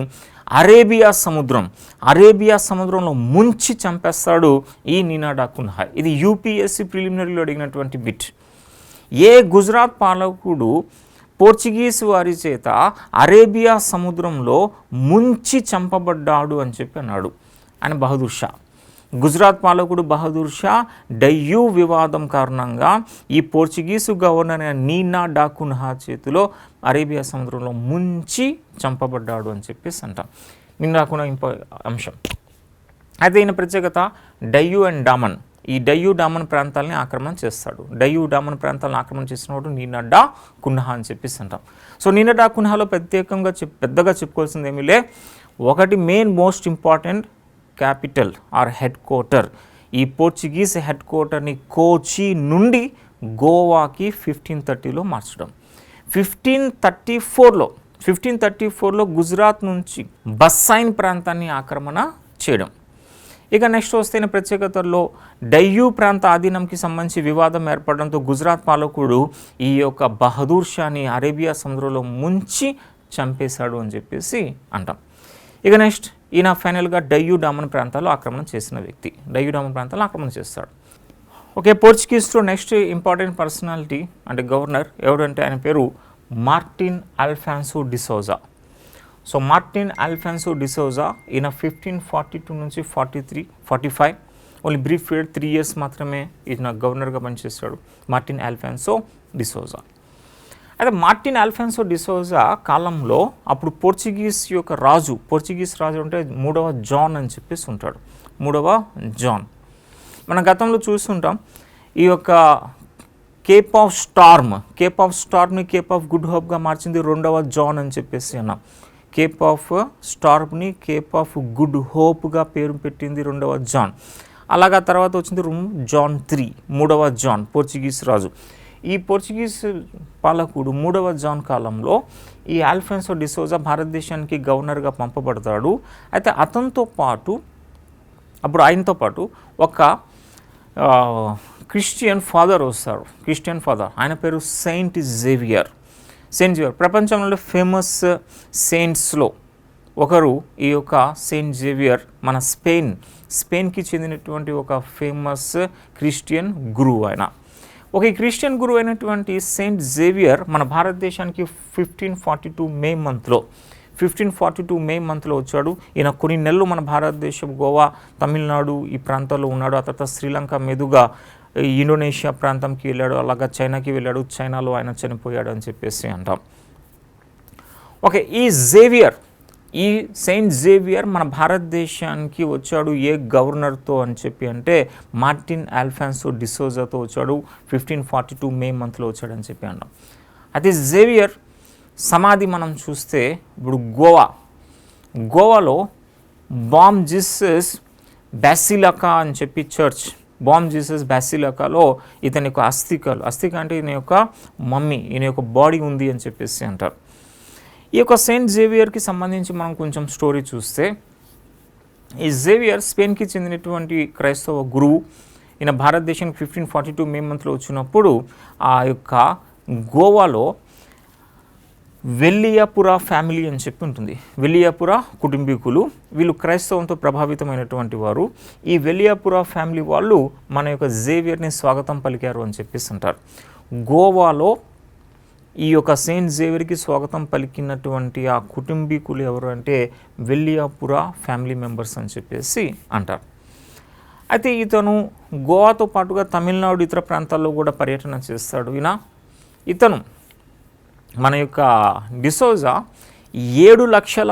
అరేబియా సముద్రంలో ముంచి చంపేస్తాడు ఈ నీనా డా కున్హా. ఇది యూపీఎస్సీ ప్రిలిమినరీలో అడిగినటువంటి బిట్. ఏ గుజరాత్ పాలకుడు పోర్చుగీస్ వారి చేత అరేబియా సముద్రంలో ముంచి చంపబడ్డాడు అని చెప్పి అన్నాడు ఆయన బహదూర్ షా. గుజరాత్ పాలకుడు బహదూర్ షా డయ్యూ వివాదం కారణంగా ఈ పోర్చుగీసు గవర్నర్ అయిన నీనా డా కున్హా చేతిలో అరేబియా సముద్రంలో ముంచి చంపబడ్డాడు అని చెప్పేసి అంటాం. నీనా డా కున్హా అంశం. అయితే ఈయన ప్రత్యేకత డయ్యూ అండ్ డామన్, ఈ డయ్యూ డామన్ ప్రాంతాలని ఆక్రమణ చేస్తాడు. డయ్యూ డామన్ ప్రాంతాలను ఆక్రమణ చేసినప్పుడు నీనా డా కున్హా అని చెప్పేసి అంటాం. సో నీనా డా కున్హాలో పెద్దగా చెప్పుకోవాల్సింది ఏమీ లే. ఒకటి main most important capital or head quarter, ఈ పోర్చుగీస్ హెడ్ క్వార్టర్ని కోచి నుండి గోవాకి 1530లో మార్చడం. 1534లో గుజరాత్ నుంచి బస్సైన్ ప్రాంతాన్ని ఆక్రమణ చేయడం. ఇక నెక్స్ట్ వస్తేనే ప్రత్యేకతల్లో డయ్యూ ప్రాంత ఆధీనంకి సంబంధించి వివాదం ఏర్పడడంతో గుజరాత్ పాలకుడు ఈ యొక్క బహదూర్ షాని అరేబియా సముద్రంలో ముంచి చంపేశాడు అని చెప్పేసి అంటాం. ఇక నెక్స్ట్ ఈయన ఫైనల్గా డయ్యూ డామన్ ప్రాంతాల్లో ఆక్రమణ చేసిన వ్యక్తి. డయ్యూ డామన్ ప్రాంతాల్లో ఆక్రమణ చేస్తాడు. ఓకే, పోర్చుగీస్లో నెక్స్ట్ ఇంపార్టెంట్ పర్సనాలిటీ అంటే గవర్నర్ ఎవరంటే ఆయన పేరు Martin Alphonso D'Souza. So Martin Alphonso D'Souza ఈయన 1542 నుంచి 45 ఓన్లీ బ్రీఫ్ పీరియడ్ 3 years మాత్రమే ఈయన గవర్నర్గా పనిచేస్తాడు మార్టిన్ అల్ఫాన్సో డిసోజా. అయితే మార్టిన్ అల్ఫాన్సో డిసోజా కాలంలో అప్పుడు పోర్చుగీస్ రాజు అంటే 3వ జాన్ అని చెప్పేసి ఉంటాడు. 3వ జాన్ మనం గతంలో చూస్తుంటాం. ఈ యొక్క కేప్ ఆఫ్ స్టార్మ్ని కేప్ ఆఫ్ గుడ్ హోప్గా మార్చింది 2వ జాన్ అని చెప్పేసి అన్నాం. కేప్ ఆఫ్ స్టార్మ్ని కేప్ ఆఫ్ గుడ్ హోప్గా పేరు పెట్టింది 2వ జాన్. అలాగా తర్వాత వచ్చింది జాన్ 3, 3వ జాన్ పోర్చుగీస్ రాజు. ఈ పోర్చుగీస్ పాలకుడు 3వ జాన్ కాలంలో ఈ అల్ఫాన్సో డిసోజా భారతదేశానికి గవర్నర్గా పంపబడతాడు. అయితే ఆయనతో పాటు ఒక క్రిస్టియన్ ఫాదర్ వస్తాడు. ఆయన పేరు సెయింట్ జేవియర్. ప్రపంచంలో ఫేమస్ సెయింట్స్లో ఒకరు ఈ యొక్క సెయింట్ జేవియర్. మన స్పెయిన్కి చెందినటువంటి ఒక ఫేమస్ క్రిస్టియన్ గురువు ఆయన. ఒక క్రిస్టియన్ గురువు అయినటువంటి సెయింట్ జేవియర్ మన భారతదేశానికి 1542 మే మంత్లో వచ్చాడు. ఈయన కొన్ని నెలలు మన భారతదేశం గోవా, తమిళనాడు ఈ ప్రాంతాల్లో ఉన్నాడు. ఆ తర్వాత శ్రీలంక మీదుగా ఇండోనేషియా ప్రాంతంకి వెళ్ళాడు, అలాగా చైనాకి వెళ్ళాడు. చైనాలో ఆయన చనిపోయాడు అని చెప్పేసి అంటాం. ఓకే, ఈ సెయింట్ జేవియర్ మన భారతదేశానికి వచ్చాడు ఏ గవర్నర్తో అని చెప్పి అంటే మార్టిన్ అల్ఫాన్సో డిసోజాతో వచ్చాడు. 1542 మే మంత్లో వచ్చాడు అని చెప్పి అన్నాం. అయితే జేవియర్ సమాధి మనం చూస్తే ఇప్పుడు గోవాలో బామ్ జీసస్ బాసిలికా అని చెప్పి చర్చ్, బామ్ జీసస్ బాసిలికాలో ఇతని యొక్క అస్థిక అంటే ఈయన యొక్క మమ్మీ, ఈయన యొక్క బాడీ ఉంది అని చెప్పేసి అంటారు. ఈ యొక్క సెయింట్ జేవియర్కి సంబంధించి మనం కొంచెం స్టోరీ చూస్తే, ఈ జేవియర్ స్పెయిన్కి చెందినటువంటి క్రైస్తవ గురువు. ఈయన భారతదేశానికి 1542 మే మంత్లో వచ్చినప్పుడు ఆ యొక్క గోవాలో వెల్లియాపురా ఫ్యామిలీ అని చెప్పి ఉంటుంది. వెల్లియాపురా కుటుంబీకులు, వీళ్ళు క్రైస్తవంతో ప్రభావితమైనటువంటి వారు. ఈ వెల్లియాపురా ఫ్యామిలీ వాళ్ళు మన యొక్క జేవియర్ని స్వాగతం పలికారు అని చెప్పేసి అంటారు. గోవాలో ఈ యొక్క సెయింట్ జేవియర్కి స్వాగతం పలికినటువంటి ఆ కుటుంబీకులు ఎవరు అంటే వెల్లియాపురా ఫ్యామిలీ మెంబర్స్ అని చెప్పేసి అంటారు. అయితే ఇతను గోవాతో పాటుగా తమిళనాడు ఇతర ప్రాంతాల్లో కూడా పర్యటన చేస్తాడు. ఇతను మన యొక్క డిసోజా 7 లక్షల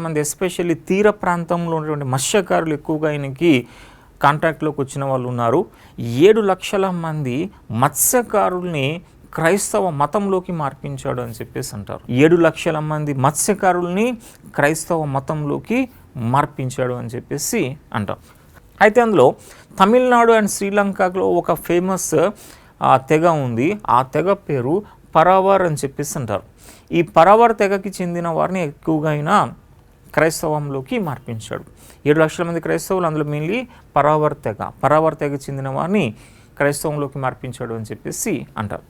మంది ఎస్పెషల్లీ తీర ప్రాంతంలో ఉన్నటువంటి మత్స్యకారులు ఎక్కువగా ఆయనకి కాంటాక్ట్లోకి వచ్చిన వాళ్ళు ఉన్నారు. 7 లక్షల మంది మత్స్యకారుల్ని క్రైస్తవ మతంలోకి మార్పించాడు అని చెప్పేసి అంటారు. 7 లక్షల మంది మత్స్యకారుల్ని క్రైస్తవ మతంలోకి మార్పించాడు అని చెప్పేసి అంటాం. అయితే అందులో తమిళనాడు అండ్ శ్రీలంకలో ఒక ఫేమస్ తెగ ఉంది. ఆ తెగ పేరు పరావర్ అని చెప్పేసి అంటారు. ఈ పరావర్ తెగకి చెందిన వారిని ఎక్కువగా అయినా క్రైస్తవంలోకి మార్పించాడు. 7 లక్షల మంది క్రైస్తవులు, అందులో మెయిన్లీ పరావర్ తెగకి చెందిన వారిని క్రైస్తవంలోకి మార్పించాడు అని చెప్పేసి అంటారు.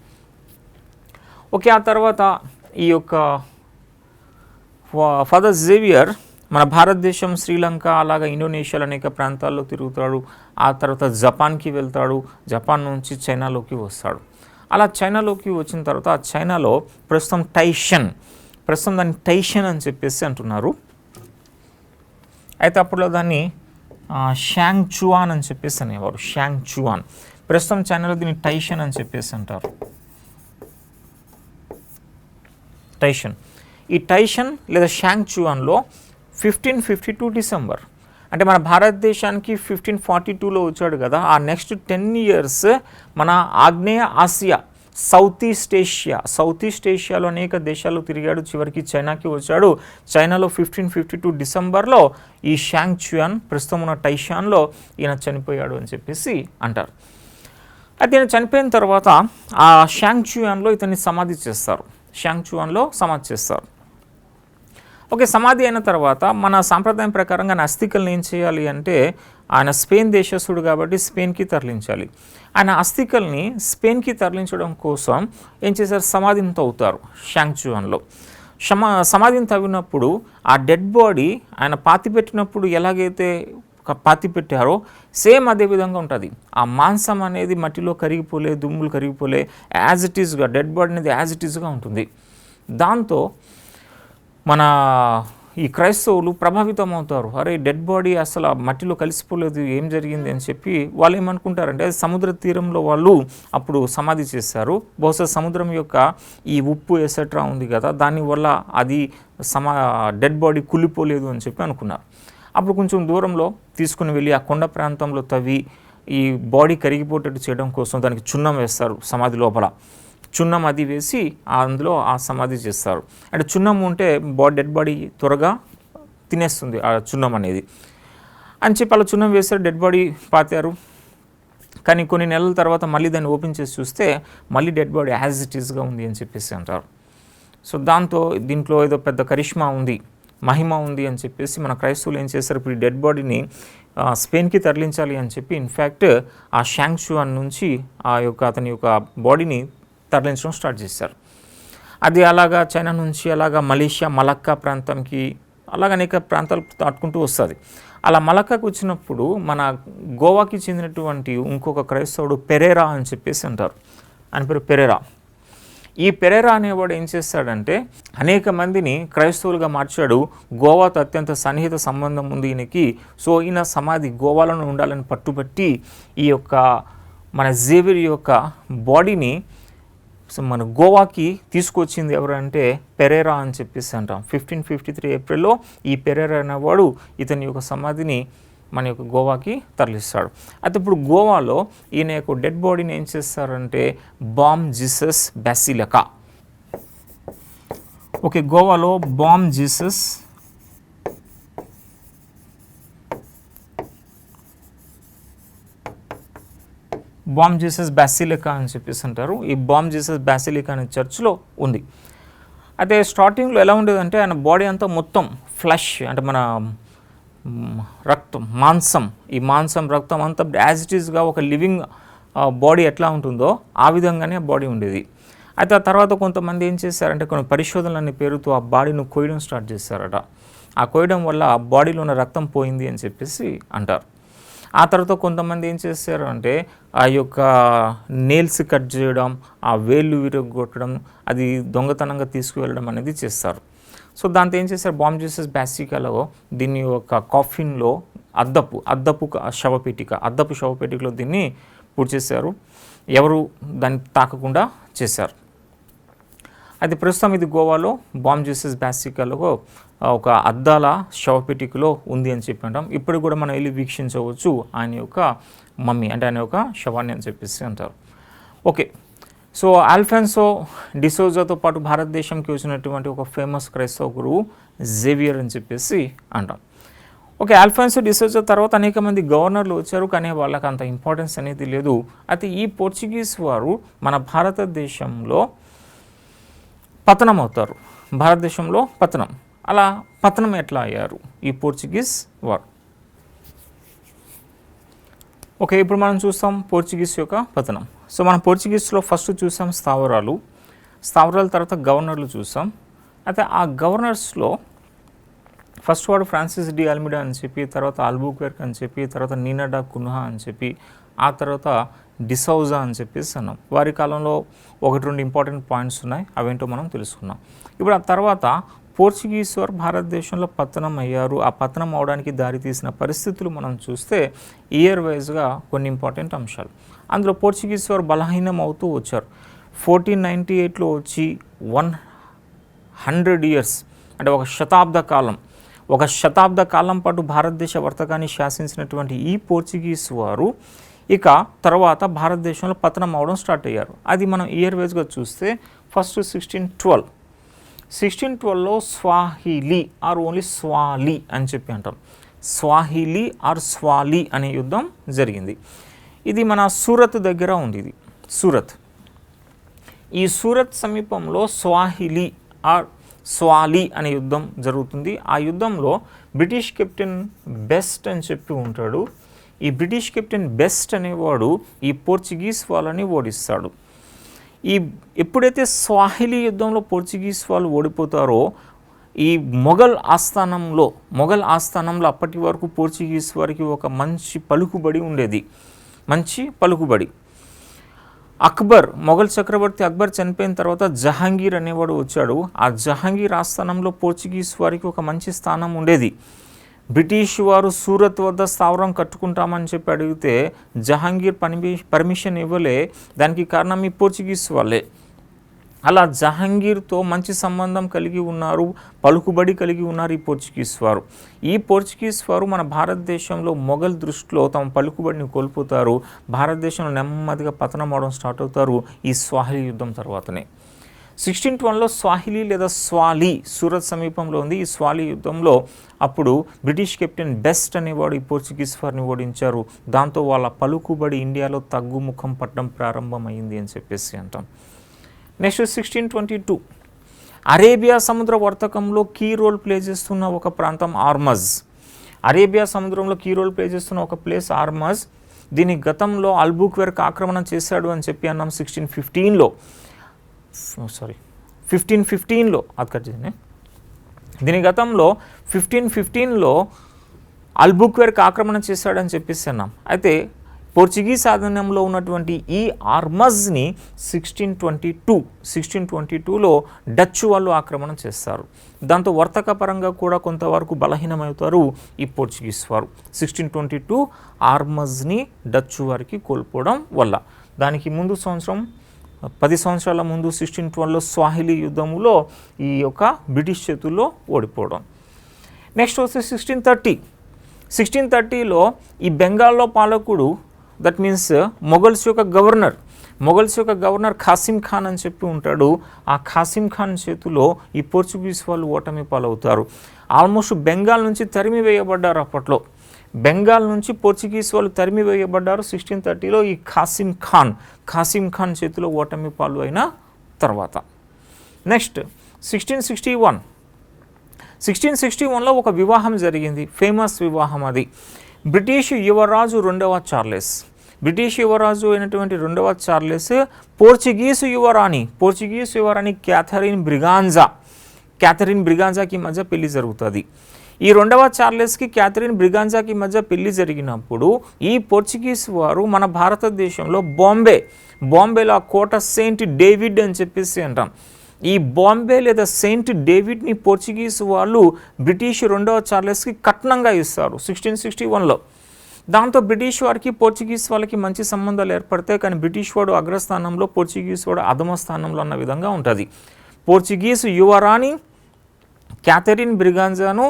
ఓకే, ఆ తర్వాత ఈ యొక్క ఫాదర్ జేవియర్ మన భారతదేశం, శ్రీలంక, అలాగా ఇండోనేషియాలో అనేక ప్రాంతాల్లో తిరుగుతాడు. ఆ తర్వాత జపాన్కి వెళ్తాడు. జపాన్ నుంచి చైనాలోకి వస్తాడు. అలా చైనాలోకి వచ్చిన తర్వాత ఆ చైనాలో ప్రస్తుతం దాన్ని టైషన్ అని చెప్పేసి అంటున్నారు. అయితే అప్పుడు దాన్ని షాంగ్ చువాన్ అని చెప్పేసి అనేవారు. షాంగ్ చువాన్. ప్రస్తుతం చైనాలో దీన్ని టైషన్ అని చెప్పేసి అంటారు. టైషన్. ఈ టైషన్ లేదా షాంగ్ చువాన్లో 1552 డిసెంబర్, అంటే మన భారతదేశానికి 1542లో వచ్చాడు కదా, ఆ నెక్స్ట్ 10 years మన ఆగ్నేయ ఆసియా, సౌత్ ఈస్ట్ ఏషియాలో అనేక దేశాలు తిరిగాడు. చివరికి చైనాకి వచ్చాడు. చైనాలో 1552 డిసెంబర్లో ఈ షాంగ్ చువాన్, ప్రస్తుతం ఉన్న టైషాన్లో ఈయన చనిపోయాడు అని చెప్పేసి అంటారు. అయితే ఈయన చనిపోయిన తర్వాత ఆ షాంగ్ చువాన్లో ఇతన్ని సమాధి చేస్తారు. ఓకే, సమాధి అయిన తర్వాత మన సాంప్రదాయం ప్రకారంగా ఆయన అస్థికల్ని ఏం చేయాలి అంటే, ఆయన స్పెయిన్ దేశస్థుడు కాబట్టి స్పెయిన్కి తరలించాలి. ఆయన అస్థికల్ని స్పెయిన్కి తరలించడం కోసం ఏం చేశారు, సమాధిని తవ్వుతారు. షాంగ్ చువాన్లో సమాధిని తవ్వినప్పుడు ఆ డెడ్ బాడీ ఆయన పాతిపెట్టినప్పుడు ఎలాగైతే పాతిపెట్టారో సేమ్ అదే విధంగా ఉంటుంది. ఆ మాంసం అనేది మట్టిలో కరిగిపోలే, దుమ్ములు కరిగిపోలే, యాజ్ ఇట్ ఈస్గా డెడ్ బాడీ అనేది యాజ్ ఇట్ ఈస్గా ఉంటుంది. దాంతో మన ఈ క్రైస్తవులు ప్రభావితం అవుతారు. అరే, డెడ్ బాడీ అసలు మట్టిలో కలిసిపోలేదు, ఏం జరిగింది అని చెప్పి వాళ్ళు ఏమనుకుంటారంటే సముద్ర తీరంలో వాళ్ళు అప్పుడు సమాధి చేశారు. బహుశా సముద్రం యొక్క ఈ ఉప్పు ఎసెట్రా ఉంది కదా, దానివల్ల అది డెడ్ బాడీ కుళ్ళిపోలేదు అని చెప్పి అనుకున్నారు. అప్పుడు కొంచెం దూరంలో తీసుకుని వెళ్ళి ఆ కొండ ప్రాంతంలో తవ్వి ఈ బాడీ కరిగిపోయేటట్టు చేయడం కోసం దానికి చున్నం వేస్తారు. సమాధి లోపల చున్నం అది వేసి అందులో ఆ సమాధి చేస్తారు. అంటే చున్నం ఉంటే డెడ్ బాడీ త్వరగా తినేస్తుంది ఆ చున్నం అనేది అని చెప్పి అలా చున్నం వేస్తారు. డెడ్ బాడీ పాతారు. కానీ కొన్ని నెలల తర్వాత మళ్ళీ దాన్ని ఓపెన్ చేసి చూస్తే మళ్ళీ డెడ్ బాడీ యాజ్ ఇట్ ఈస్గా ఉంది అని చెప్పేసి అంటారు. సో దాంతో దీంట్లో ఏదో పెద్ద కరిష్మా ఉంది, మహిమ ఉంది అని చెప్పేసి మన క్రైస్తవులు ఏం చేస్తారు, ఇప్పుడు ఈ డెడ్ బాడీని స్పెయిన్కి తరలించాలి అని చెప్పి ఇన్ఫ్యాక్ట్ ఆ షాంగ్ చువాన్ నుంచి అతని యొక్క బాడీని తరలించడం స్టార్ట్ చేశారు. అది అలాగా చైనా నుంచి అలాగా మలేషియా, మలక్కా ప్రాంతంకి అలాగ అనేక ప్రాంతాలు దాటుకుంటూ వస్తుంది. అలా మలక్కాకు వచ్చినప్పుడు మన గోవాకి చెందినటువంటి ఇంకొక క్రైస్తవుడు పెరేరా అని చెప్పేసి అంటారు. ఆయన పేరు పెరేరా. ఈ పెరేరా అనేవాడు ఏం చేస్తాడంటే అనేక మందిని క్రైస్తవులుగా మార్చాడు. గోవాతో అత్యంత సన్నిహిత సంబంధం ఉంది ఈయనకి. సో ఈయన సమాధి గోవాలోనే ఉండాలని పట్టుబట్టి ఈ యొక్క మన జేవియర్ యొక్క బాడీని మన గోవాకి తీసుకొచ్చింది ఎవరంటే పెరేరా అని చెప్పేసి అంటాం. 1553 ఏప్రిల్లో ఈ పెరేరా అనేవాడు ఇతని యొక్క సమాధిని మన యొక్క గోవాకి తరలిస్తాడు. అయితే ఇప్పుడు గోవాలో ఈయన యొక్క డెడ్ బాడీని ఏం చేస్తారంటే బామ్ జీసస్ బెసిలికా. ఓకే, గోవాలో బామ్ జీసస్ బెసిలికా అని చెప్పేసి అంటారు. ఈ బామ్ జీసస్ బెసిలికా అనే చర్చ్లో ఉంది. అయితే స్టార్టింగ్లో ఎలా ఉండేదంటే ఆయన బాడీ అంతా మొత్తం ఫ్లష్ అంటే మన రక్తం మాంసం, ఈ మాంసం రక్తం అంతా యాజ్ ఇట్ ఈస్గా ఒక లివింగ్ బాడీ ఎట్లా ఉంటుందో ఆ విధంగానే బాడీ ఉండేది. అయితే ఆ తర్వాత కొంతమంది ఏం చేశారంటే కొన్ని పరిశోధనలు అనే పేరుతో ఆ బాడీని కోయడం స్టార్ట్ చేశారట. ఆ కోయడం వల్ల ఆ బాడీలో ఉన్న రక్తం పోయింది అని చెప్పేసి అంటారు. ఆ తర్వాత కొంతమంది ఏం చేశారు అంటే ఆ యొక్క నేల్స్ కట్ చేయడం, ఆ వేళ్ళు విరగొట్టడం, అది దొంగతనంగా తీసుకువెళ్ళడం అనేది చేస్తారు. సో దాంతో ఏం చేశారు, బాంబ్ జేసస్ బాసిలికాలో దీన్ని ఒక కాఫిన్లో అద్దపు శవపేటికలో దీన్ని పూర్తి చేశారు. ఎవరు దాన్ని తాకకుండా చేశారు. అయితే ప్రస్తుతం ఇది గోవాలో బాంబ్ జేసస్ బాసిలికాలో ఒక అద్దాల శవపేటికలో ఉంది అని చెప్పి అంటాం. ఇప్పుడు కూడా మనం వెళ్ళి వీక్షించవచ్చు ఆయన యొక్క మమ్మీ, అంటే ఆయన యొక్క శవాన్ని అని చెప్పేసి అంటారు. ఓకే, సో ఆల్ఫాన్సో డిసోజాతో పాటు భారతదేశంకి వచ్చినటువంటి ఒక ఫేమస్ క్రైస్తవ గురువు జేవియర్ అని చెప్పేసి అంటాం. ఓకే, ఆల్ఫాన్సో డిసోజా తర్వాత అనేక మంది గవర్నర్లు వచ్చారు, కానీ వాళ్ళకి అంత ఇంపార్టెన్స్ అనేది లేదు. అయితే ఈ పోర్చుగీస్ వారు మన భారతదేశంలో పతనం అవుతారు. భారతదేశంలో పతనం, అలా పతనం ఎట్లా అయ్యారు ఈ పోర్చుగీస్ వారు? ఓకే, ఇప్పుడు మనం చూస్తాం పోర్చుగీస్ యొక్క పతనం. సో మనం పోర్చుగీస్లో ఫస్ట్ చూసాం స్థావరాల తర్వాత గవర్నర్లు చూసాం. అయితే ఆ గవర్నర్స్లో ఫస్ట్ వాడు ఫ్రాన్సిస్ డి అల్మిడా అని చెప్పి, తర్వాత ఆల్బుక్వెర్క్ అని చెప్పి, తర్వాత నీనా డా కున్హా అని చెప్పి, ఆ తర్వాత డిసౌజా అని చెప్పేసి అన్నాం. వారి కాలంలో 1-2 ఇంపార్టెంట్ పాయింట్స్ ఉన్నాయి, అవేంటో మనం తెలుసుకున్నాం. ఇప్పుడు ఆ తర్వాత పోర్చుగీస్ వారు భారతదేశంలో పతనం అయ్యారు. ఆ పతనం అవడానికి దారితీసిన పరిస్థితులు మనం చూస్తే ఇయర్ వైజ్గా కొన్ని ఇంపార్టెంట్ అంశాలు. అందులో పోర్చుగీస్ వారు బలహీనం అవుతూ వచ్చారు. 1498లో వచ్చి 100 ఇయర్స్ అంటే ఒక శతాబ్ద కాలం పాటు భారతదేశ వర్తకాన్ని శాసించినటువంటి ఈ పోర్చుగీస్ వారు ఇక తర్వాత భారతదేశంలో పతనం అవడం స్టార్ట్ అయ్యారు. అది మనం ఇయర్ వైజ్గా చూస్తే ఫస్ట్ 1612లో స్వాహిలీ ఆర్ ఓన్లీ స్వాలి అని చెప్పి అంటాం. స్వాహిలీ ఆర్ స్వాలి అనే యుద్ధం జరిగింది. ఇది మన సూరత్ దగ్గర ఉంది. ఇది సూరత్. ఈ సూరత్ సమీపంలో స్వాహిలీ ఆర్ స్వాలి అనే యుద్ధం జరుగుతుంది. ఆ యుద్ధంలో బ్రిటిష్ కెప్టెన్ బెస్ట్ అని చెప్పి ఉంటాడు. ఈ బ్రిటిష్ కెప్టెన్ బెస్ట్ అనేవాడు ఈ పోర్చుగీస్ వాళ్ళని ఓడిస్తాడు. ఎప్పుడైతే స్వాహిలీ యుద్ధంలో పోర్చుగీస్ వాళ్ళు ఓడిపోతారో ఈ మొఘల్ ఆస్థానంలో అప్పటి వరకు పోర్చుగీస్ వారికి ఒక మంచి పలుకుబడి ఉండేది. మొఘల్ చక్రవర్తి అక్బర్ చనిపోయిన తర్వాత జహాంగీర్ అనేవాడు వచ్చాడు. ఆ జహాంగీర్ ఆస్థానంలో పోర్చుగీస్ వారికి ఒక మంచి స్థానం ఉండేది. బ్రిటిష్ వారు సూరత్ వద్ద స్థావరం కట్టుకుంటామని చెప్పి అడిగితే జహాంగీర్ పర్మిషన్ ఇవ్వలే. దానికి కారణం ఈ పోర్చుగీస్ వాళ్ళే. అలా జహాంగీర్తో మంచి సంబంధం కలిగి ఉన్నారు, పలుకుబడి కలిగి ఉన్నారు ఈ పోర్చుగీస్ వారు. ఈ పోర్చుగీస్ వారు మన భారతదేశంలో మొఘల్ దృష్టిలో తమ పలుకుబడిని కోల్పోతారు. భారతదేశంలో నెమ్మదిగా పతనం అవడం స్టార్ట్ అవుతారు ఈ స్వాహిలీ యుద్ధం తర్వాతనే. 1612లో స్వాహిలీ లేదా స్వాలి సూరత్ సమీపంలో ఉంది. ఈ స్వాలి యుద్ధంలో అప్పుడు బ్రిటిష్ కెప్టెన్ బెస్ట్ అనేవాడు ఈ పోర్చుగీస్ వారిని ఓడించారు. దాంతో వాళ్ళ పలుకుబడి ఇండియాలో తగ్గుముఖం పట్టడం ప్రారంభమైంది అని చెప్పేసి అంటాం. నెక్స్ట్ 1622 అరేబియా సముద్ర వర్తకంలో కీ రోల్ ప్లే చేస్తున్న ఒక ప్రాంతం ఆర్మజ్. అరేబియా సముద్రంలో కీ రోల్ ప్లే చేస్తున్న ఒక ప్లేస్ ఆర్మజ్. దీని గతంలో ఆల్బుక్వెర్క్ ఆక్రమణ చేశాడు అని చెప్పి అన్నాం 1515లో. అది కట్ చేయండి. దీని గతంలో 1515లో ఆల్బుక్వెర్క్ ఆక్రమణ చేశాడని చెప్పేసి అన్నాం. అయితే పోర్చుగీస్ ఆధీనంలో ఉన్నటువంటి ఈ ఆర్మజ్ని 1622లో డచ్ వాళ్ళు ఆక్రమణ చేస్తారు. దాంతో వర్తక పరంగా కూడా కొంతవరకు బలహీనమవుతారు ఈ పోర్చుగీస్ వారు. 1622 ఆర్మజ్ని డచ్ వారికి కోల్పోవడం వల్ల. దానికి ముందు 10 సంవత్సరాల ముందు 1612లో స్వాహిలీ యుద్ధంలో ఈ యొక్క బ్రిటిష్ చేతుల్లో ఓడిపోవడం. నెక్స్ట్ వస్తే 1630లో ఈ బెంగాల్లో పాలకుడు, దట్ మీన్స్ మొఘల్స్ యొక్క గవర్నర్ ఖాసిం ఖాన్ అని చెప్పి ఉంటాడు. ఆ ఖాసిం ఖాన్ చేతిలో ఈ పోర్చుగీస్ వాళ్ళు ఓటమి పాలవుతారు. ఆల్మోస్ట్ బెంగాల్ నుంచి తరిమి వేయబడ్డారు. అప్పట్లో బెంగాల్ నుంచి పోర్చుగీస్ వాళ్ళు తరిమి వేయబడ్డారు 1630లో ఈ ఖాసిం ఖాన్ చేతిలో ఓటమి పాలు అయిన తర్వాత. నెక్స్ట్ 1661లో ఒక వివాహం జరిగింది, ఫేమస్ వివాహం అది. బ్రిటిష్ యువరాజు రెండవ చార్లెస్, బ్రిటిష్ యువరాజు అయినటువంటి రెండవ చార్లెస్ పోర్చుగీసు యువరాణి క్యాథరిన్ బ్రిగాంజాకి మధ్య పెళ్లి జరుగుతుంది. ఈ రెండవ చార్లెస్కి క్యాథరిన్ బ్రిగాంజాకి మధ్య పెళ్లి జరిగినప్పుడు ఈ పోర్చుగీస్ వారు మన భారతదేశంలో బాంబేలో ఆ కోట సెయింట్ డేవిడ్ అని చెప్పేసి అంటాం. ఈ బాంబే లేదా సెయింట్ డేవిడ్ని పోర్చుగీస్ వాళ్ళు బ్రిటిష్ రెండవ చార్లెస్కి కట్నంగా ఇస్తారు 1661లో. దాంతో బ్రిటిష్ వారికి పోర్చుగీస్ వాళ్ళకి మంచి సంబంధాలు ఏర్పడతాయి. కానీ బ్రిటిష్ వాడు అగ్రస్థానంలో, పోర్చుగీస్ వాడు అధమ స్థానంలో అన్న విధంగా ఉంటుంది. పోర్చుగీస్ యువరాణి క్యాథరిన్ బ్రిగాంజాను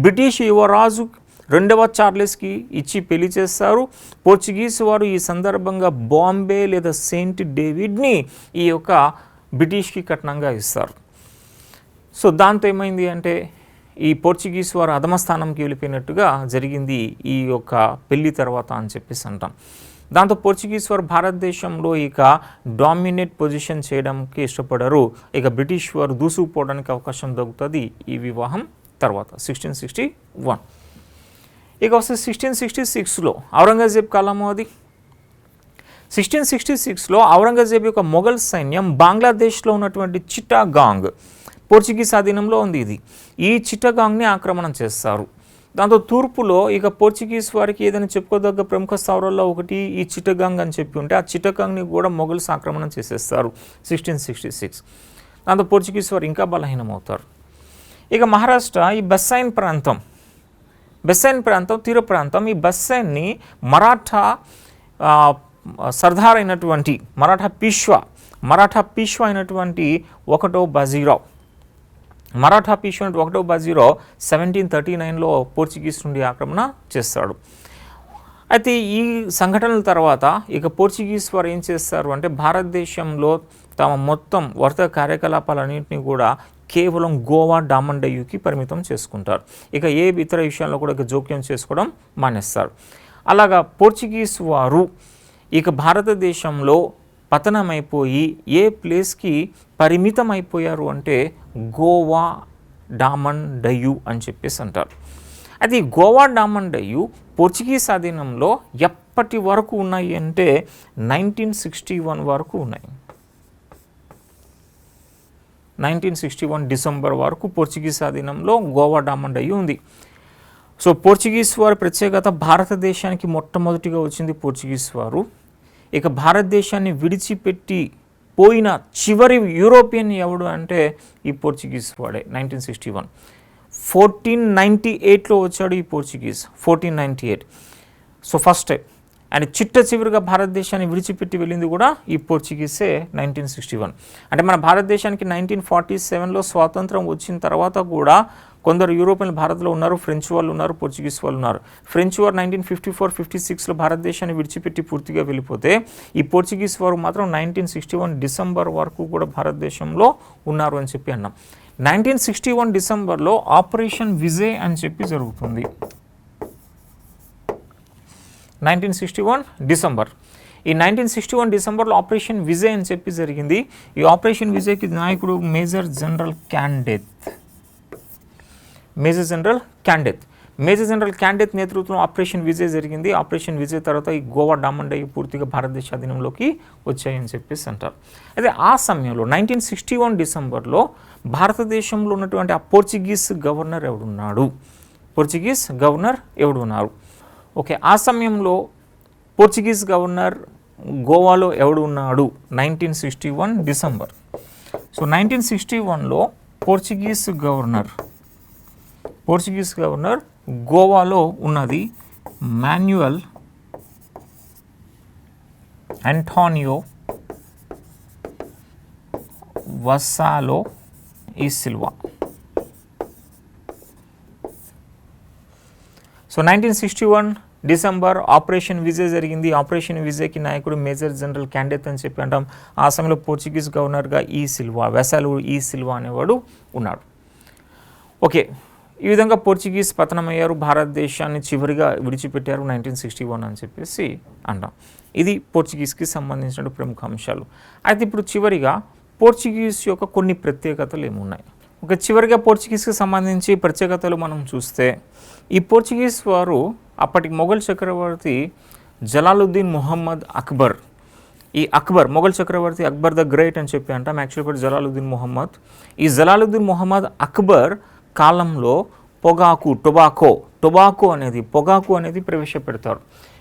బ్రిటిష్ యువరాజు రెండవ చార్లెస్కి ఇచ్చి పెళ్లి చేస్తారు. పోర్చుగీస్ వారు ఈ సందర్భంగా బాంబే లేదా సెయింట్ డేవిడ్ని ఈ యొక్క బ్రిటిష్కి కట్నంగా ఇస్తారు. సో దాంతో ఏమైంది అంటే ఈ పోర్చుగీస్ వారు అధమస్థానంకి వెళ్ళిపోయినట్టుగా జరిగింది ఈ యొక్క పెళ్లి తర్వాత అని చెప్పేసి అంటాం. దాంతో పోర్చుగీస్ వారు భారతదేశంలో ఇక డామినేట్ పొజిషన్ చేయడానికి ఇష్టపడరు. ఇక బ్రిటిష్ వారు దూసుకుపోవడానికి అవకాశం దొరుకుతుంది ఈ వివాహం తర్వాత 1661. ఇక వస్తే 1666లో ఔరంగజేబ్ కాలము అది. 1666లో ఔరంగజేబ్ యొక్క మొఘల్ సైన్యం బంగ్లాదేశ్లో ఉన్నటువంటి చిట్టగాంగ్, పోర్చుగీస్ ఆధీనంలో ఉంది ఇది. ఈ చిట్టగాంగ్ని ఆక్రమణ చేస్తారు. దాంతో తూర్పులో ఇక పోర్చుగీస్ వారికి ఏదైనా చెప్పుకోదగ్గ ప్రముఖ స్థావరాల్లో ఒకటి ఈ చిట్టగాంగ్ అని చెప్పి ఉంటే ఆ చిట్టగాంగ్ని కూడా మొఘల్స్ ఆక్రమణ చేసేస్తారు 1666. దాంతో పోర్చుగీస్ వారు ఇంకా బలహీనమవుతారు. ఇక మహారాష్ట్ర ఈ బెస్సైన్ ప్రాంతం తీర ప్రాంతం, ఈ బెస్సైన్ని మరాఠా సర్దార్ అయినటువంటి మరాఠా పీష్వా అయినటువంటి ఒకటో బాజీరావ్ 1739లో పోర్చుగీస్ నుండి ఆక్రమణ చేస్తాడు. అయితే ఈ సంఘటనల తర్వాత ఇక పోర్చుగీస్ వారు ఏం చేస్తారు అంటే భారతదేశంలో తమ మొత్తం వర్తక కార్యకలాపాలన్నింటినీ కూడా కేవలం గోవా, డామన్ డయ్యూకి పరిమితం చేసుకుంటారు. ఇక ఏ ఇతర విషయాల్లో కూడా ఇక జోక్యం చేసుకోవడం మానేస్తారు. అలాగా పోర్చుగీస్ వారు ఇక భారతదేశంలో పతనమైపోయి ఏ ప్లేస్కి పరిమితం అయిపోయారు అంటే గోవా, డామన్ డయ్యూ అని చెప్పేసి అంటారు. అయితే ఈ గోవా, డామన్ డయ్యూ పోర్చుగీస్ ఆధీనంలో ఎప్పటి వరకు ఉన్నాయి అంటే 1961 వరకు ఉన్నాయి. 1961 డిసెంబర్ వరకు పోర్చుగీస్ ఆధీనంలో గోవా, డామన్ డయ్యూ ఉంది. సో పోర్చుగీస్ వారి ప్రత్యేకత భారతదేశానికి మొట్టమొదటిగా వచ్చింది పోర్చుగీస్ వారు. ఇక భారతదేశాన్ని విడిచిపెట్టి పోయిన చివరి యూరోపియన్ ఎవడు అంటే ఈ పోర్చుగీస్ వాడే. 1961 1498లో వచ్చాడు ఈ Portuguese, 1498. So first time and చివరిగా భారతదేశాన్ని విడిచిపెట్టి వెళ్ళింది కూడా ఈ పోర్చుగీసే 1961. అంటే మన భారతదేశానికి 1947లో స్వాతంత్రం వచ్చిన తర్వాత కూడా కొందరు యూరోపియన్లు భారత్లో ఉన్నారు, ఫ్రెంచ్ వాళ్ళు ఉన్నారు, పోర్చుగీస్ వాళ్ళు ఉన్నారు. ఫ్రెంచ్ వారు 1954-56లో భారతదేశాన్ని విడిచిపెట్టి పూర్తిగా వెళ్ళిపోతే ఈ పోర్చుగీస్ వారు మాత్రం 1961 డిసెంబర్ వరకు కూడా భారతదేశంలో ఉన్నారు అని చెప్పి అన్నాం. 1961 డిసెంబర్లో ఆపరేషన్ విజయ్ అని చెప్పి జరుగుతుంది. 1961 డిసెంబర్. ఈ 1961 డిసెంబర్లో ఆపరేషన్ విజయ్ అని చెప్పి జరిగింది. ఈ ఆపరేషన్ విజయ్కి నాయకుడు మేజర్ జనరల్ క్యాండెత్ నేతృత్వంలో ఆపరేషన్ విజయ్ జరిగింది. ఆపరేషన్ విజయ్ తర్వాత ఈ గోవా, డామన్ డయ్యూ పూర్తిగా భారతదేశ అధీనంలోకి వచ్చాయని చెప్పేసి అంటారు. అయితే ఆ సమయంలో 1961 డిసెంబర్లో భారతదేశంలో ఉన్నటువంటి ఆ పోర్చుగీస్ గవర్నర్ ఎవడున్నారు? ఓకే, ఆ సమయంలో పోర్చుగీస్ గవర్నర్ గోవాలో ఎవడు ఉన్నాడు? 1961 డిసెంబర్. సో 1961లో పోర్చుగీస్ గవర్నర్ గోవాలో ఉన్నది మాన్యుయల్ అంటోనియో వసాలో ఈ Silva. So 1961 December operation Vijay జరిగింది. ఆపరేషన్ విజయ్కి నాయకుడు మేజర్ జనరల్ క్యాండెత్ అని చెప్పి అంటాం. ఆ సమయంలో పోర్చుగీస్ గవర్నర్గా వసాలో ఈ సిల్వా అనేవాడు ఉన్నాడు. ఓకే, ఈ విధంగా పోర్చుగీస్ పతనమయ్యారు, భారతదేశాన్ని చివరిగా విడిచిపెట్టారు 1961 అని చెప్పేసి అంటాం. ఇది పోర్చుగీస్కి సంబంధించిన ప్రముఖ అంశాలు. అయితే ఇప్పుడు చివరిగా పోర్చుగీస్ యొక్క కొన్ని ప్రత్యేకతలు ఏమున్నాయి? ఒక చివరిగా పోర్చుగీస్కి సంబంధించి ప్రత్యేకతలు మనం చూస్తే ఈ పోర్చుగీస్ వారు అప్పటి మొఘల్ చక్రవర్తి జలాలుద్దీన్ మొహమ్మద్ అక్బర్, ఈ అక్బర్ మొఘల్ చక్రవర్తి అక్బర్ ద గ్రేట్ అని చెప్పి అంటాం, యాక్చువల్ జలాలుద్దీన్ మొహమ్మద్. ఈ జలాలుద్దీన్ మొహమ్మద్ అక్బర్ కాలంలో టొబాకో అనేది ప్రవేశపెడతారు.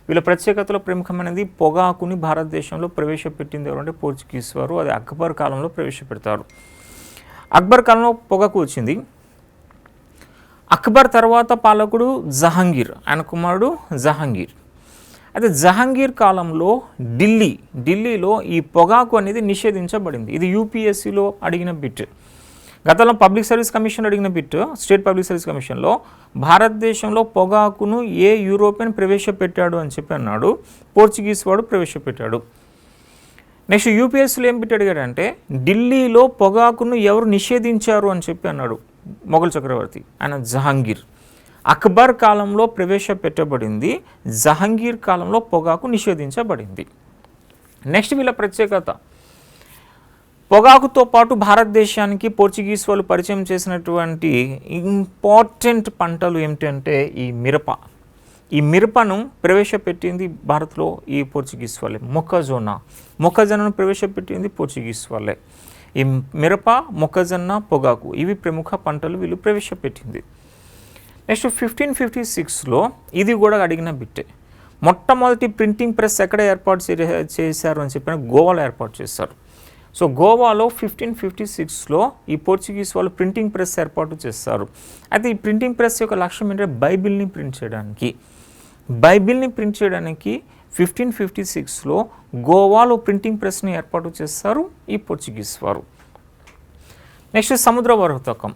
వీళ్ళ ప్రత్యేకతలో ప్రముఖమైనది పొగాకుని భారతదేశంలో ప్రవేశపెట్టింది ఎవరంటే పోర్చుగీస్ వారు. అది అక్బర్ కాలంలో ప్రవేశపెడతారు. అక్బర్ కాలంలో పొగాకు వచ్చింది. అక్బర్ తర్వాత పాలకుడు జహాంగీర్, ఆయన కుమారుడు జహాంగీర్. అయితే జహాంగీర్ కాలంలో ఢిల్లీలో ఈ పొగాకు అనేది నిషేధించబడింది. ఇది యూపీఎస్సీలో అడిగిన బిట్. గతంలో పబ్లిక్ సర్వీస్ కమిషన్ అడిగిన బిట్, స్టేట్ పబ్లిక్ సర్వీస్ కమిషన్లో భారతదేశంలో పొగాకును ఏ యూరోపియన్ ప్రవేశపెట్టాడు అని చెప్పి అన్నాడు. పోర్చుగీస్ వాడు ప్రవేశపెట్టాడు. నెక్స్ట్ యూపీఎస్సీలో ఏం బిట్ అడిగాడంటే ఢిల్లీలో పొగాకును ఎవరు నిషేధించారు అని చెప్పి అన్నాడు మొఘల్ చక్రవర్తి, ఆయన జహాంగీర్. అక్బర్ కాలంలో ప్రవేశపెట్టబడింది, జహాంగీర్ కాలంలో పొగాకు నిషేధించబడింది. నెక్స్ట్ వీళ్ళ ప్రత్యేకత, పొగాకుతో పాటు భారతదేశానికి పోర్చుగీస్ వాళ్ళు పరిచయం చేసినటువంటి ఇంపార్టెంట్ పంటలు ఏమిటంటే ఈ మిరపను ప్రవేశపెట్టింది భారత్లో ఈ పోర్చుగీస్ వాళ్ళే. మొక్కజొన్నను ప్రవేశపెట్టింది పోర్చుగీస్ వాళ్ళే. ఈ మిరప, మొక్కజొన్న, పొగాకు ఇవి ప్రముఖ పంటలు వీళ్ళు ప్రవేశపెట్టింది. నెక్స్ట్ 1556లో ఇది కూడా అడిగిన బిట్టే. మొట్టమొదటి ప్రింటింగ్ ప్రెస్ ఎక్కడ ఏర్పాటు చేశారు అని చెప్పిన గోవాలో ఏర్పాటు చేశారు. సో గోవాలో 1556లో ఈ పోర్చుగీస్ వాళ్ళు ప్రింటింగ్ ప్రెస్ ఏర్పాటు చేస్తారు. అయితే ఈ ప్రింటింగ్ ప్రెస్ యొక్క లక్ష్యం ఏంటంటే బైబిల్ని ప్రింట్ చేయడానికి 1556లో గోవాలో ప్రింటింగ్ ప్రెస్ని ఏర్పాటు చేస్తారు ఈ పోర్చుగీస్ వారు. నెక్స్ట్ సముద్ర వర్తకం.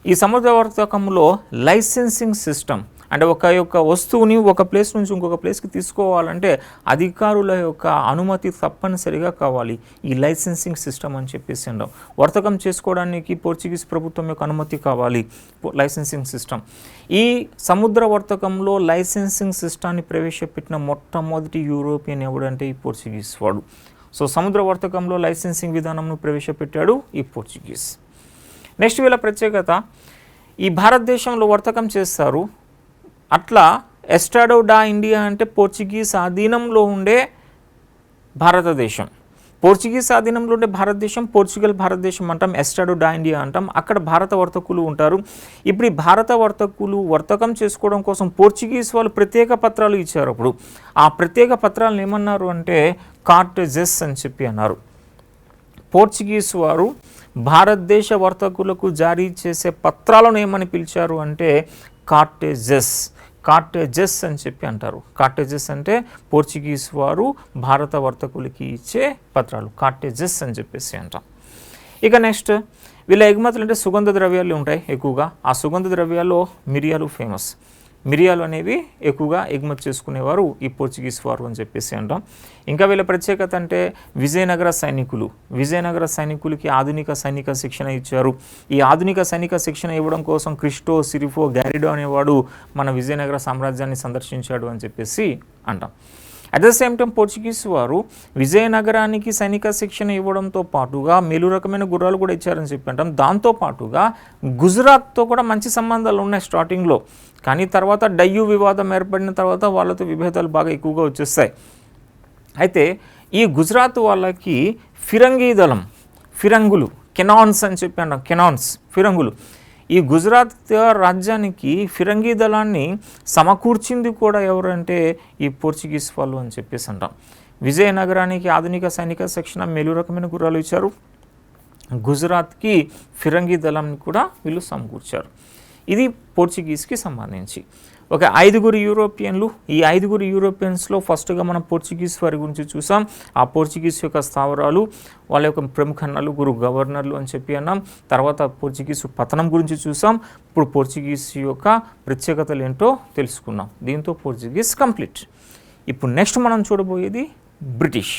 ఈ సముద్ర వర్తకంలో లైసెన్సింగ్ సిస్టమ్ అంటే ఒక వస్తువుని ఒక ప్లేస్ నుంచి ఇంకొక ప్లేస్కి తీసుకోవాలంటే అధికారుల యొక్క అనుమతి తప్పనిసరిగా కావాలి. ఈ లైసెన్సింగ్ సిస్టమ్ అని చెప్పేసి అంటాం. వర్తకం చేసుకోవడానికి పోర్చుగీస్ ప్రభుత్వం యొక్క అనుమతి కావాలి, లైసెన్సింగ్ సిస్టమ్. ఈ సముద్ర వర్తకంలో లైసెన్సింగ్ సిస్టాన్ని ప్రవేశపెట్టిన మొట్టమొదటి యూరోపియన్ ఎవడంటే ఈ పోర్చుగీస్ వాడు. సో సముద్ర వర్తకంలో లైసెన్సింగ్ విధానంను ప్రవేశపెట్టాడు ఈ పోర్చుగీస్. నెక్స్ట్ వీళ్ళ ప్రత్యేకత, ఈ భారతదేశంలో వర్తకం చేస్తారు. అట్లా ఎస్టాడో డా ఇండియా అంటే పోర్చుగీస్ ఆధీనంలో ఉండే భారతదేశం. పోర్చుగీస్ ఆధీనంలో ఉండే భారతదేశం పోర్చుగల్ భారతదేశం అంటాం, ఎస్టాడో డా ఇండియా అంటాం. అక్కడ భారత వర్తకులు ఉంటారు. ఇప్పుడు ఈ భారత వర్తకులు వర్తకం చేసుకోవడం కోసం పోర్చుగీస్ వాళ్ళు ప్రత్యేక పత్రాలు ఇచ్చారు. అప్పుడు ఆ ప్రత్యేక పత్రాలను ఏమన్నారు అంటే కార్టెజెస్ అని చెప్పి అన్నారు. పోర్చుగీస్ వారు భారతదేశ వర్తకులకు జారీ చేసే పత్రాలను ఏమని పిలిచారు అంటే కార్టెజెస్ అని చెప్పి అంటారు. కార్టెజెస్ అంటే పోర్చుగీస్ వారు భారత వర్తకులకి ఇచ్చే పత్రాలు, కార్టెజెస్ అని చెప్పేసి అంటాం. ఇక నెక్స్ట్ వీళ్ళ ఎగుమతులు అంటే సుగంధ ద్రవ్యాలు ఉంటాయి ఎక్కువగా. ఆ సుగంధ ద్రవ్యాల్లో మిరియాలు ఫేమస్. మిరియాలు అనేవి ఎక్కువగా ఎగుమతి చేసుకునేవారు ఈ పోర్చుగీస్ వారు అని చెప్పేసి అంటాం. ఇంకా వీళ్ళ ప్రత్యేకత అంటే విజయనగర సైనికులకి ఆధునిక సైనిక శిక్షణ ఇచ్చారు. ఈ ఆధునిక సైనిక శిక్షణ ఇవ్వడం కోసం క్రిస్టో సిరిఫో గ్యారిడో అనేవాడు మన విజయనగర సామ్రాజ్యాన్ని సందర్శించాడు అని చెప్పేసి అంటాం. At the same time Portuguese వారు విజయనగరానికి సైనిక శిక్షణ ఇవ్వడంతో పాటుగా మేలు రకమైన గుర్రాలు కూడా ఇచ్చారని చెప్పి అంటాం. దాంతోపాటుగా గుజరాత్తో కూడా మంచి సంబంధాలు ఉన్నాయి స్టార్టింగ్లో. కానీ తర్వాత డయ్యూ వివాదం ఏర్పడిన తర్వాత వాళ్ళతో విభేదాలు బాగా ఎక్కువగా వచ్చేస్తాయి. అయితే ఈ గుజరాత్ వాళ్ళకి ఫిరంగీ దళం, కెనాన్స్ అని చెప్పి అంటాం, ఫిరంగులు. ఈ గుజరాత్ రాజ్యానికి ఫిరంగీ దళాన్ని సమకూర్చింది కూడా ఎవరంటే ఈ పోర్చుగీస్ వాళ్ళు అని చెప్పేసి అంటాం. విజయనగరానికి ఆధునిక సైనిక శిక్షణ మేలు రకమైన గుర్రాలు ఇచ్చారు. గుజరాత్కి ఫిరంగీ దళాన్ని కూడా వీళ్ళు సమకూర్చారు. ఇది పోర్చుగీస్కి సంబంధించి. ఒక 5 యూరోపియన్లు. ఈ 5 యూరోపియన్స్లో ఫస్ట్గా మనం పోర్చుగీస్ వారి గురించి చూసాం. ఆ పోర్చుగీస్ యొక్క స్థావరాలు, వాళ్ళ యొక్క ప్రముఖ 4 గవర్నర్లు అని చెప్పి అన్నాం. తర్వాత పోర్చుగీసు పతనం గురించి చూసాం. ఇప్పుడు పోర్చుగీస్ యొక్క ప్రత్యేకతలు ఏంటో తెలుసుకున్నాం. దీంతో పోర్చుగీస్ కంప్లీట్. ఇప్పుడు నెక్స్ట్ మనం చూడబోయేది బ్రిటిష్.